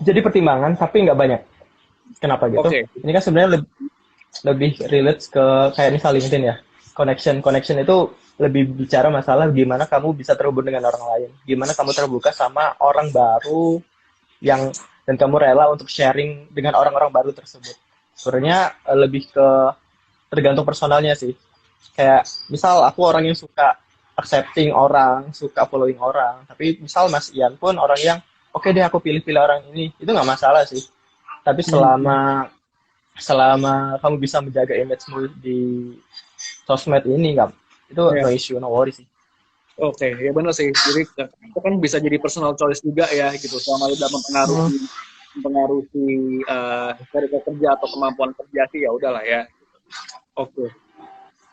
Speaker 1: Jadi pertimbangan, tapi nggak banyak. Kenapa gitu?
Speaker 2: Okay.
Speaker 1: Ini kan sebenarnya lebih relate ke kayak misal LinkedIn ya. Connection itu lebih bicara masalah gimana kamu bisa terhubung dengan orang lain, gimana kamu terbuka sama orang baru dan kamu rela untuk sharing dengan orang-orang baru tersebut. Sebenarnya lebih ke tergantung personalnya sih. Kayak misal aku orang yang suka accepting orang, suka following orang, tapi misal Mas Ian pun orang yang oke deh aku pilih-pilih orang ini, itu nggak masalah sih. Tapi selama kamu bisa menjaga image-mu di sosmed ini itu no issue, no worry sih.
Speaker 2: Oke, ya benar sih. Jadi itu kan bisa jadi personal choice juga ya gitu. Selama udah mempengaruhi dari kerja atau kemampuan kerja sih ya udahlah ya. Oke.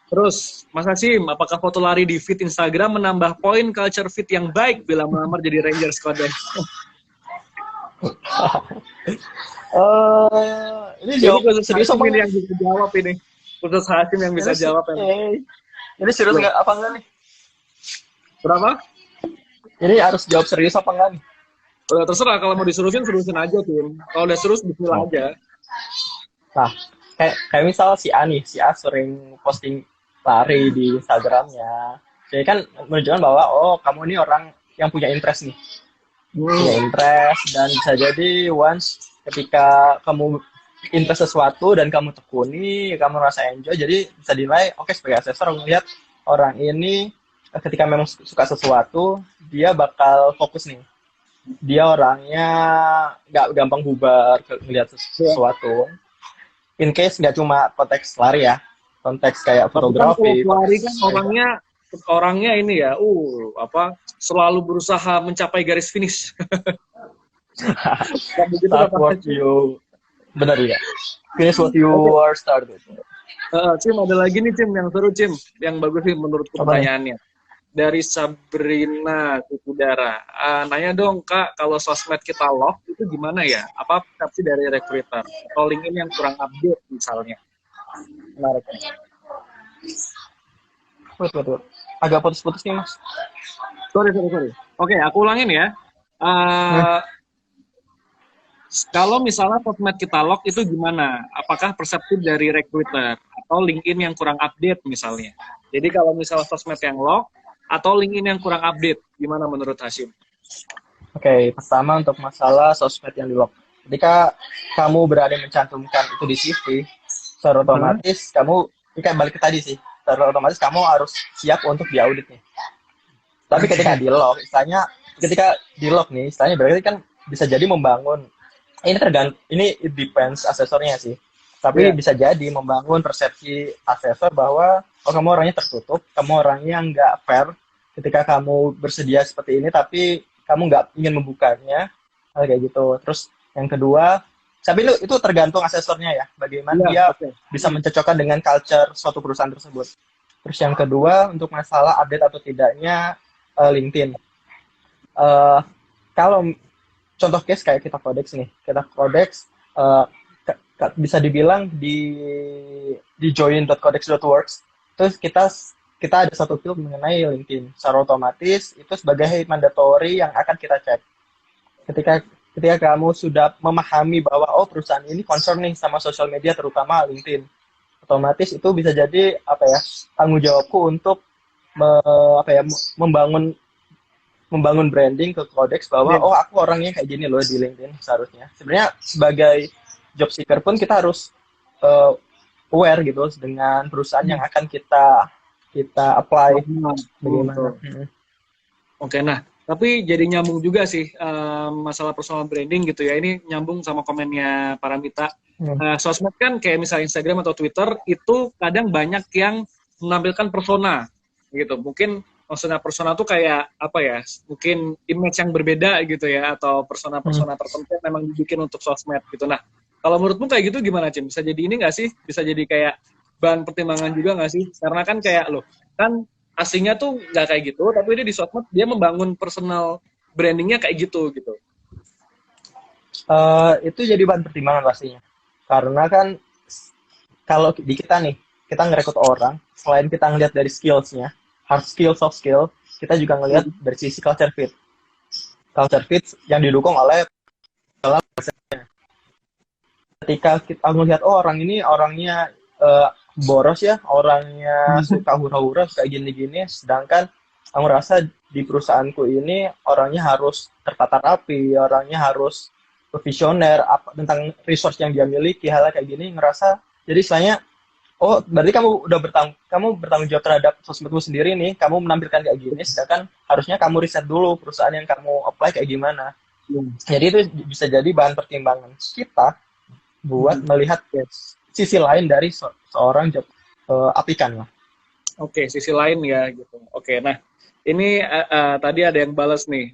Speaker 2: Terus Mas Hasyim, apakah foto lari di feed Instagram menambah poin culture fit yang baik bila melamar jadi Rangers Codex?
Speaker 1: Ini jawab serius apa
Speaker 2: yang bisa jawab ini? Khusus Hasyim yang bisa jawab ini.
Speaker 1: Ini serius nggak apa enggak nih?
Speaker 2: Berapa?
Speaker 1: Ini harus jawab serius apa enggak nih?
Speaker 2: Terserah, kalau mau disurusin aja, Tim. Kalau udah serius, bismillah aja.
Speaker 1: Nah, kayak misal si A sering posting lari di Instagramnya. Jadi kan menunjukkan bahwa kamu ini orang yang punya interest nih. Punya interest, dan bisa jadi once ketika kamu interest sesuatu dan kamu tekuni, kamu rasa enjoy, jadi bisa dinilai sebagai asesor melihat orang ini ketika memang suka sesuatu, dia bakal fokus nih. Dia orangnya nggak gampang bubar melihat sesuatu. In case nggak cuma konteks lari ya, konteks kayak fotografi.
Speaker 2: Lari kan orangnya ini ya, selalu berusaha mencapai garis finish.
Speaker 1: Benar ya. Finish what you are started.
Speaker 2: Cim, ada lagi nih Cim yang seru Cim, yang bagus sih menurut pertanyaannya. Dari Sabrina Kukudara. Nanya dong Kak, kalau sosmed kita lock itu gimana ya? Apa persepsi dari recruiter? Atau LinkedIn yang kurang update misalnya? Menarik.
Speaker 1: Betul. Agak putus-putus nih Mas.
Speaker 2: Sorry. Oke, aku ulangin ya. Kalau misalnya sosmed kita lock itu gimana? Apakah persepsi dari recruiter atau LinkedIn yang kurang update misalnya? Jadi kalau misalnya sosmed yang lock atau LinkedIn yang kurang update, gimana menurut Hasyim?
Speaker 1: Oke, pertama untuk masalah sosmed yang di-lock. Ketika kamu berani mencantumkan itu di CV, secara otomatis kamu, ini kan balik ke tadi sih, secara otomatis kamu harus siap untuk diaudit nih. Tapi ketika di-lock, istilahnya, ketika di-lock nih, istilahnya berarti kan bisa jadi membangun, ini tergantung, ini it depends asesornya sih. Tapi bisa jadi membangun persepsi asesor bahwa, oh kamu orangnya tertutup, kamu orangnya nggak fair, ketika kamu bersedia seperti ini, tapi kamu nggak ingin membukanya, hal kayak gitu. Terus yang kedua, tapi itu tergantung asesornya ya, bagaimana dia bisa mencocokkan dengan culture suatu perusahaan tersebut. Terus yang kedua, untuk masalah update atau tidaknya LinkedIn. Kalau contoh case kayak kita Codex nih, kita Codex bisa dibilang di join.codex.works, terus kita ada satu field mengenai LinkedIn. Secara otomatis itu sebagai mandatory yang akan kita cek. Ketika kamu sudah memahami bahwa oh perusahaan ini concern nih sama sosial media terutama LinkedIn, otomatis itu bisa jadi tanggung jawabku untuk membangun branding ke Codex bahwa oh aku orangnya kayak gini loh di LinkedIn seharusnya. Sebenarnya sebagai job seeker pun kita harus aware gitu dengan perusahaan yang akan kita apply bagaimana.
Speaker 2: Oke, nah tapi jadi nyambung juga sih masalah personal branding gitu ya. Ini nyambung sama komennya Paramita. Sosmed kan kayak misalnya Instagram atau Twitter itu kadang banyak yang menampilkan persona gitu. Mungkin maksudnya persona tuh kayak apa ya? Mungkin image yang berbeda gitu ya, atau persona-persona tertentu yang memang dibikin untuk sosmed gitu. Nah, kalau menurutmu kayak gitu gimana, Cim? Bisa jadi ini nggak sih? Bisa jadi kayak bahan pertimbangan juga nggak sih? Karena kan kayak loh, kan aslinya tuh nggak kayak gitu, tapi dia di sosmed dia membangun personal brandingnya kayak gitu.
Speaker 1: Itu jadi bahan pertimbangan pastinya. Karena kan kalau di kita nih, kita ngerekrut orang, selain kita ngelihat dari skills-nya, hard skill, soft skill, kita juga ngelihat dari sisi culture fit. Culture fit yang didukung oleh ketika kita melihat oh orang ini orangnya boros ya, orangnya suka hura-hura kayak gini-gini, sedangkan aku rasa di perusahaanku ini orangnya harus tertata rapi, orangnya harus visioner, tentang resource yang dia miliki, hal kayak gini, ngerasa jadi istilahnya oh berarti kamu bertanggung jawab terhadap sosmedmu sendiri nih, kamu menampilkan kayak gini, sedangkan harusnya kamu riset dulu perusahaan yang kamu apply kayak gimana. Jadi itu bisa jadi bahan pertimbangan kita buat melihat sisi lain dari seorang job aplikan lah.
Speaker 2: Oke, sisi lain ya gitu. Oke, nah ini tadi ada yang balas nih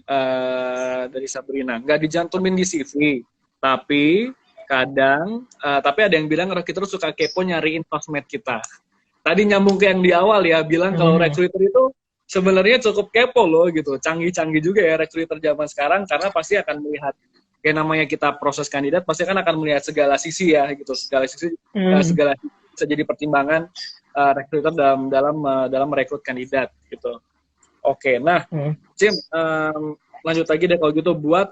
Speaker 2: dari Sabrina, nggak dijantumin di CV, tapi kadang tapi ada yang bilang recruiter suka kepo nyariin sosmed kita. Tadi nyambung ke yang di awal ya, bilang kalau recruiter itu sebenarnya cukup kepo loh gitu. Canggih-canggih juga ya recruiter zaman sekarang, karena pasti akan melihat kayak namanya kita proses kandidat, pasti kan akan melihat segala sisi ya gitu, segala sisi bisa jadi pertimbangan recruiter dalam merekrut kandidat gitu. Oke, nah Cim, lanjut lagi deh kalau gitu, buat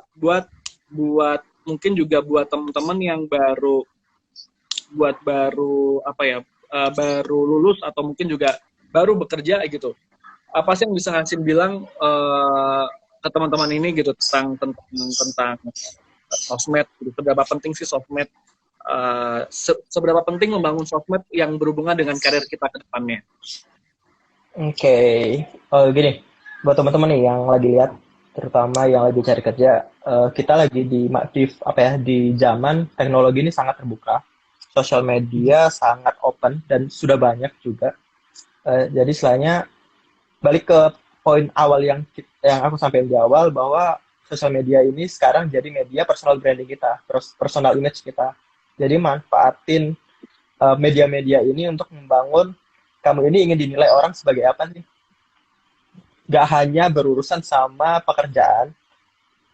Speaker 2: mungkin juga buat teman-teman yang baru baru lulus atau mungkin juga baru bekerja gitu, apa sih yang bisa Hasim bilang ke teman-teman ini gitu tentang sosmed gitu. Seberapa penting sih sosmed, seberapa penting membangun sosmed yang berhubungan dengan karir kita ke depannya?
Speaker 1: Oke. Gini, buat teman-teman nih yang lagi lihat, terutama yang lagi cari kerja, kita lagi di zaman teknologi ini sangat terbuka, sosial media sangat open dan sudah banyak juga. Jadi selainnya balik ke poin awal yang aku sampaikan di awal, bahwa sosial media ini sekarang jadi media personal branding kita, personal image kita. Jadi manfaatin media-media ini untuk membangun kamu ini ingin dinilai orang sebagai apa sih? Gak hanya berurusan sama pekerjaan,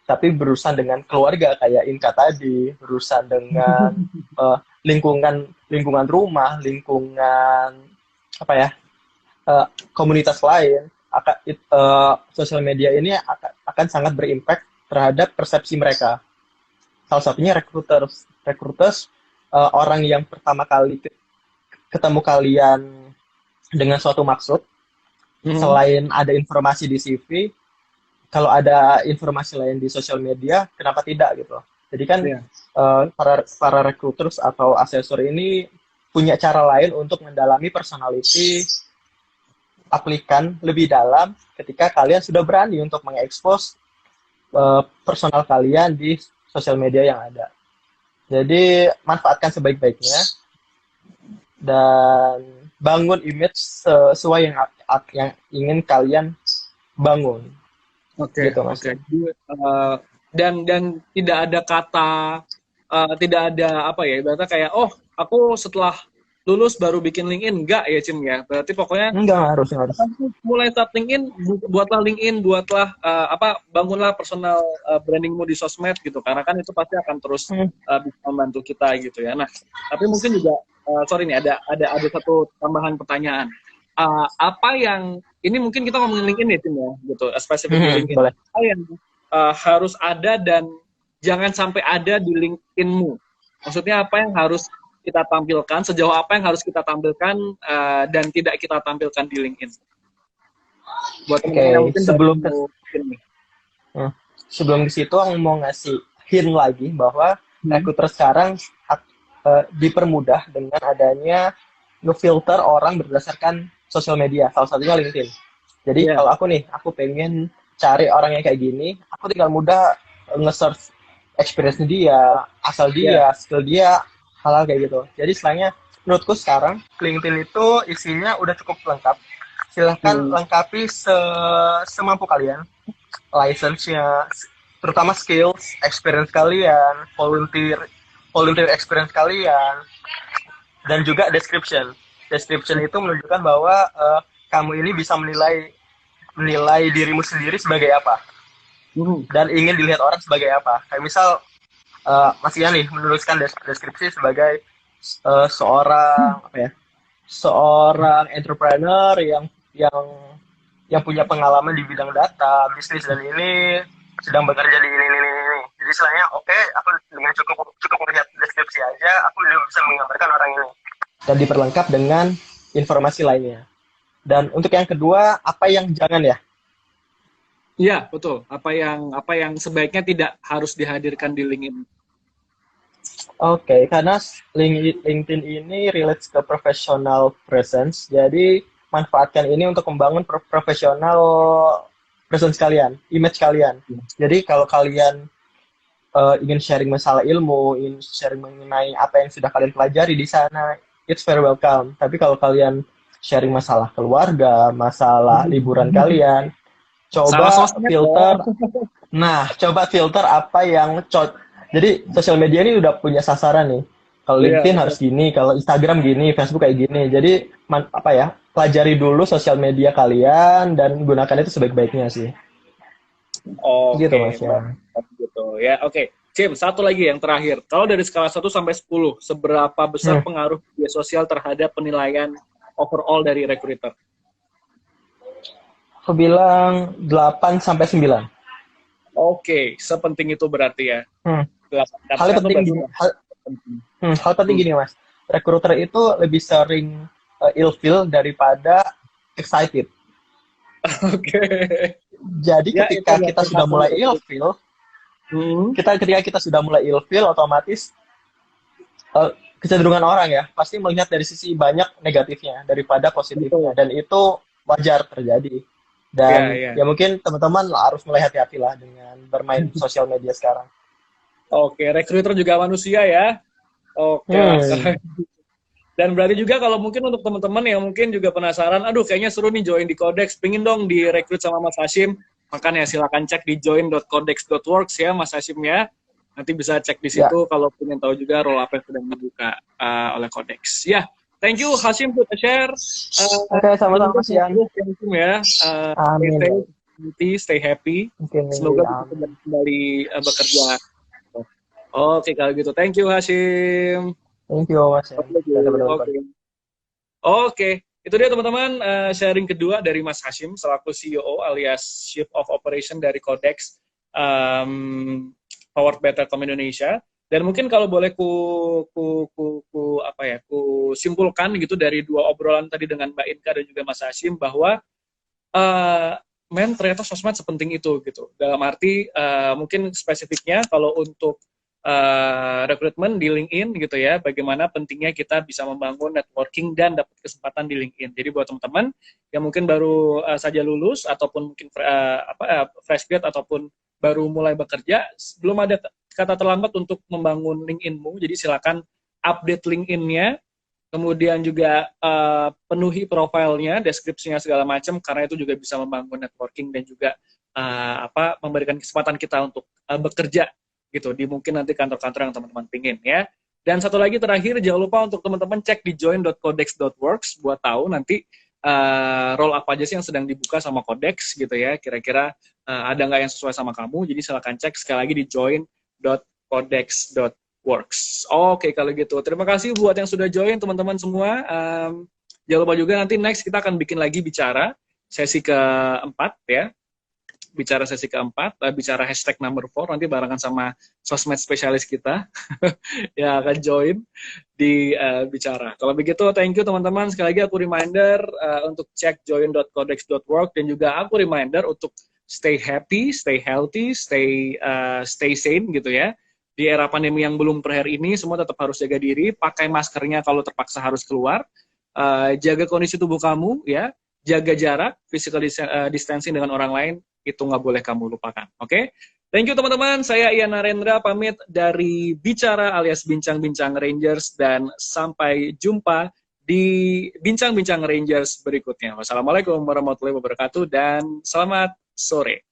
Speaker 1: tapi berurusan dengan keluarga kayak Inka tadi, berurusan dengan lingkungan rumah, lingkungan komunitas lain. Sosial media ini akan sangat berimpact terhadap persepsi mereka. Salah satunya recruiters, orang yang pertama kali ketemu kalian dengan suatu maksud, selain ada informasi di CV, kalau ada informasi lain di sosial media, kenapa tidak gitu. Jadi kan para recruiters atau asesor ini punya cara lain untuk mendalami personality aplikan lebih dalam ketika kalian sudah berani untuk mengekspos personal kalian di sosial media yang ada. Jadi manfaatkan sebaik-baiknya dan bangun image sesuai yang ingin kalian bangun.
Speaker 2: Oke,
Speaker 1: gitu, Mas.
Speaker 2: oke. Dan tidak ada kata, tidak ada apa ya, ibaratnya kayak, oh aku setelah lulus baru bikin LinkedIn, enggak ya Cim ya? Berarti pokoknya
Speaker 1: enggak harus.
Speaker 2: Mulai start LinkedIn, buatlah bangunlah personal brandingmu di sosmed gitu, karena kan itu pasti akan terus bisa membantu kita gitu ya. Nah, tapi mungkin juga sorry nih, ada satu tambahan pertanyaan. Apa yang ini mungkin kita ngomongin LinkedIn ya Tim ya, gitu, spesifik LinkedIn.
Speaker 1: Boleh.
Speaker 2: Apa yang harus ada dan jangan sampai ada di LinkedIn-mu? Maksudnya apa yang harus kita tampilkan, sejauh apa yang harus kita tampilkan dan tidak kita tampilkan di LinkedIn? Buat teman-teman mungkin
Speaker 1: sebelum ke situ aku mau ngasih hint lagi bahwa recruiter sekarang dipermudah dengan adanya ngefilter orang berdasarkan sosial media, salah satunya LinkedIn. Jadi kalau aku pengen cari orang yang kayak gini, aku tinggal mudah nge-search experience dia, asal dia, skill dia, hal-hal kayak gitu. Jadi istilahnya menurutku sekarang LinkedIn itu isinya udah cukup lengkap. Silahkan lengkapi semampu kalian, license-nya, terutama skills, experience kalian, volunteer experience kalian, dan juga description. Description itu menunjukkan bahwa kamu ini bisa menilai dirimu sendiri sebagai apa, dan ingin dilihat orang sebagai apa. Kayak misal Mas Ian nih menuliskan deskripsi sebagai seorang entrepreneur yang punya pengalaman di bidang data, bisnis, dan ini sedang bekerja di ini. Jadi istilahnya aku dengan cukup melihat deskripsi aja, aku udah bisa menggambarkan orang ini. Dan diperlengkap dengan informasi lainnya. Dan untuk yang kedua, apa yang jangan ya?
Speaker 2: Iya, betul. Apa yang sebaiknya tidak harus dihadirkan di LinkedIn?
Speaker 1: Oke, karena LinkedIn ini relates ke professional presence, jadi manfaatkan ini untuk membangun professional presence kalian, image kalian. Jadi kalau kalian ingin sharing masalah ilmu, ingin sharing mengenai apa yang sudah kalian pelajari di sana, it's very welcome. Tapi kalau kalian sharing masalah keluarga, masalah liburan kalian, coba filter apa yang jadi sosial media ini udah punya sasaran nih. Kalau LinkedIn harus gini, kalau Instagram gini, Facebook kayak gini. Jadi pelajari dulu sosial media kalian dan gunakan itu sebaik-baiknya sih.
Speaker 2: Gitu Mas ya. Gitu ya. Oke. Cim, satu lagi yang terakhir. Kalau dari skala 1 sampai 10, seberapa besar pengaruh media sosial terhadap penilaian overall dari recruiter?
Speaker 1: Aku bilang 8 sampai 9.
Speaker 2: Oke, sepenting itu berarti ya.
Speaker 1: Hal penting gini Mas, recruiter itu lebih sering ilfeel daripada excited.
Speaker 2: Oke.
Speaker 1: Jadi ketika kita sudah mulai ilfeel, ketika kita sudah mulai ilfeel, otomatis kecenderungan orang ya pasti melihat dari sisi banyak negatifnya daripada positifnya, dan itu wajar terjadi. Dan ya mungkin teman-teman harus mulai hati-hati lah dengan bermain sosial media sekarang.
Speaker 2: Oke, recruiter juga manusia ya. Oke. Dan berarti juga kalau mungkin untuk teman-teman yang mungkin juga penasaran, aduh kayaknya seru nih join di Codex, pingin dong direkrut sama Mas Hashim, makanya silakan cek di join.codex.works ya Mas Hashim ya. Nanti bisa cek di situ kalau pengen tahu juga role apa yang sedang dibuka oleh Codex. Ya, thank you Hashim for the share.
Speaker 1: Oke, sama-sama Mas Ian.
Speaker 2: Ya. Amin. Stay happy. Semoga kita kembali bekerja. Oke, kalau gitu. Thank you, Hashim.
Speaker 1: Thank you, Mas.
Speaker 2: Oke. Itu dia, teman-teman. Sharing kedua dari Mas Hashim, selaku CEO alias Chief of Operation dari Codex Powered by Telkom Indonesia. Dan mungkin kalau boleh ku simpulkan gitu dari dua obrolan tadi dengan Mbak Inka dan juga Mas Hashim, bahwa men ternyata sosmed sepenting itu gitu. Dalam arti mungkin spesifiknya kalau untuk rekrutmen di LinkedIn gitu ya, bagaimana pentingnya kita bisa membangun networking dan dapat kesempatan di LinkedIn. Jadi buat teman-teman yang mungkin baru saja lulus ataupun mungkin fresh grad ataupun baru mulai bekerja, belum ada kata terlambat untuk membangun LinkedIn-mu. Jadi silakan update LinkedIn-nya, kemudian juga penuhi profilnya, deskripsinya segala macam, karena itu juga bisa membangun networking dan juga memberikan kesempatan kita untuk bekerja gitu di mungkin nanti kantor-kantor yang teman-teman pingin ya. Dan satu lagi terakhir, jangan lupa untuk teman-teman cek di join.codex.works buat tahu nanti role apa aja sih yang sedang dibuka sama Codex gitu ya. Kira-kira ada nggak yang sesuai sama kamu? Jadi silakan cek sekali lagi di join.codex.works. Oke, kalau gitu. Terima kasih buat yang sudah join, teman-teman semua. Jangan lupa juga nanti next kita akan bikin lagi bicara sesi keempat ya. Bicara sesi keempat, bicara hashtag number 4, nanti barengan sama sosmed spesialis kita yang akan join di bicara. Kalau begitu, thank you teman-teman. Sekali lagi aku reminder untuk cek join.codex.work dan juga aku reminder untuk stay happy, stay healthy, stay sane gitu ya. Di era pandemi yang belum berakhir ini, semua tetap harus jaga diri, pakai maskernya kalau terpaksa harus keluar, jaga kondisi tubuh kamu, ya, jaga jarak, physical distancing dengan orang lain, itu nggak boleh kamu lupakan, oke? Thank you teman-teman, saya Ian Narendra, pamit dari Bicara alias Bincang-Bincang Rangers, dan sampai jumpa di Bincang-Bincang Rangers berikutnya. Wassalamualaikum warahmatullahi wabarakatuh, dan selamat sore.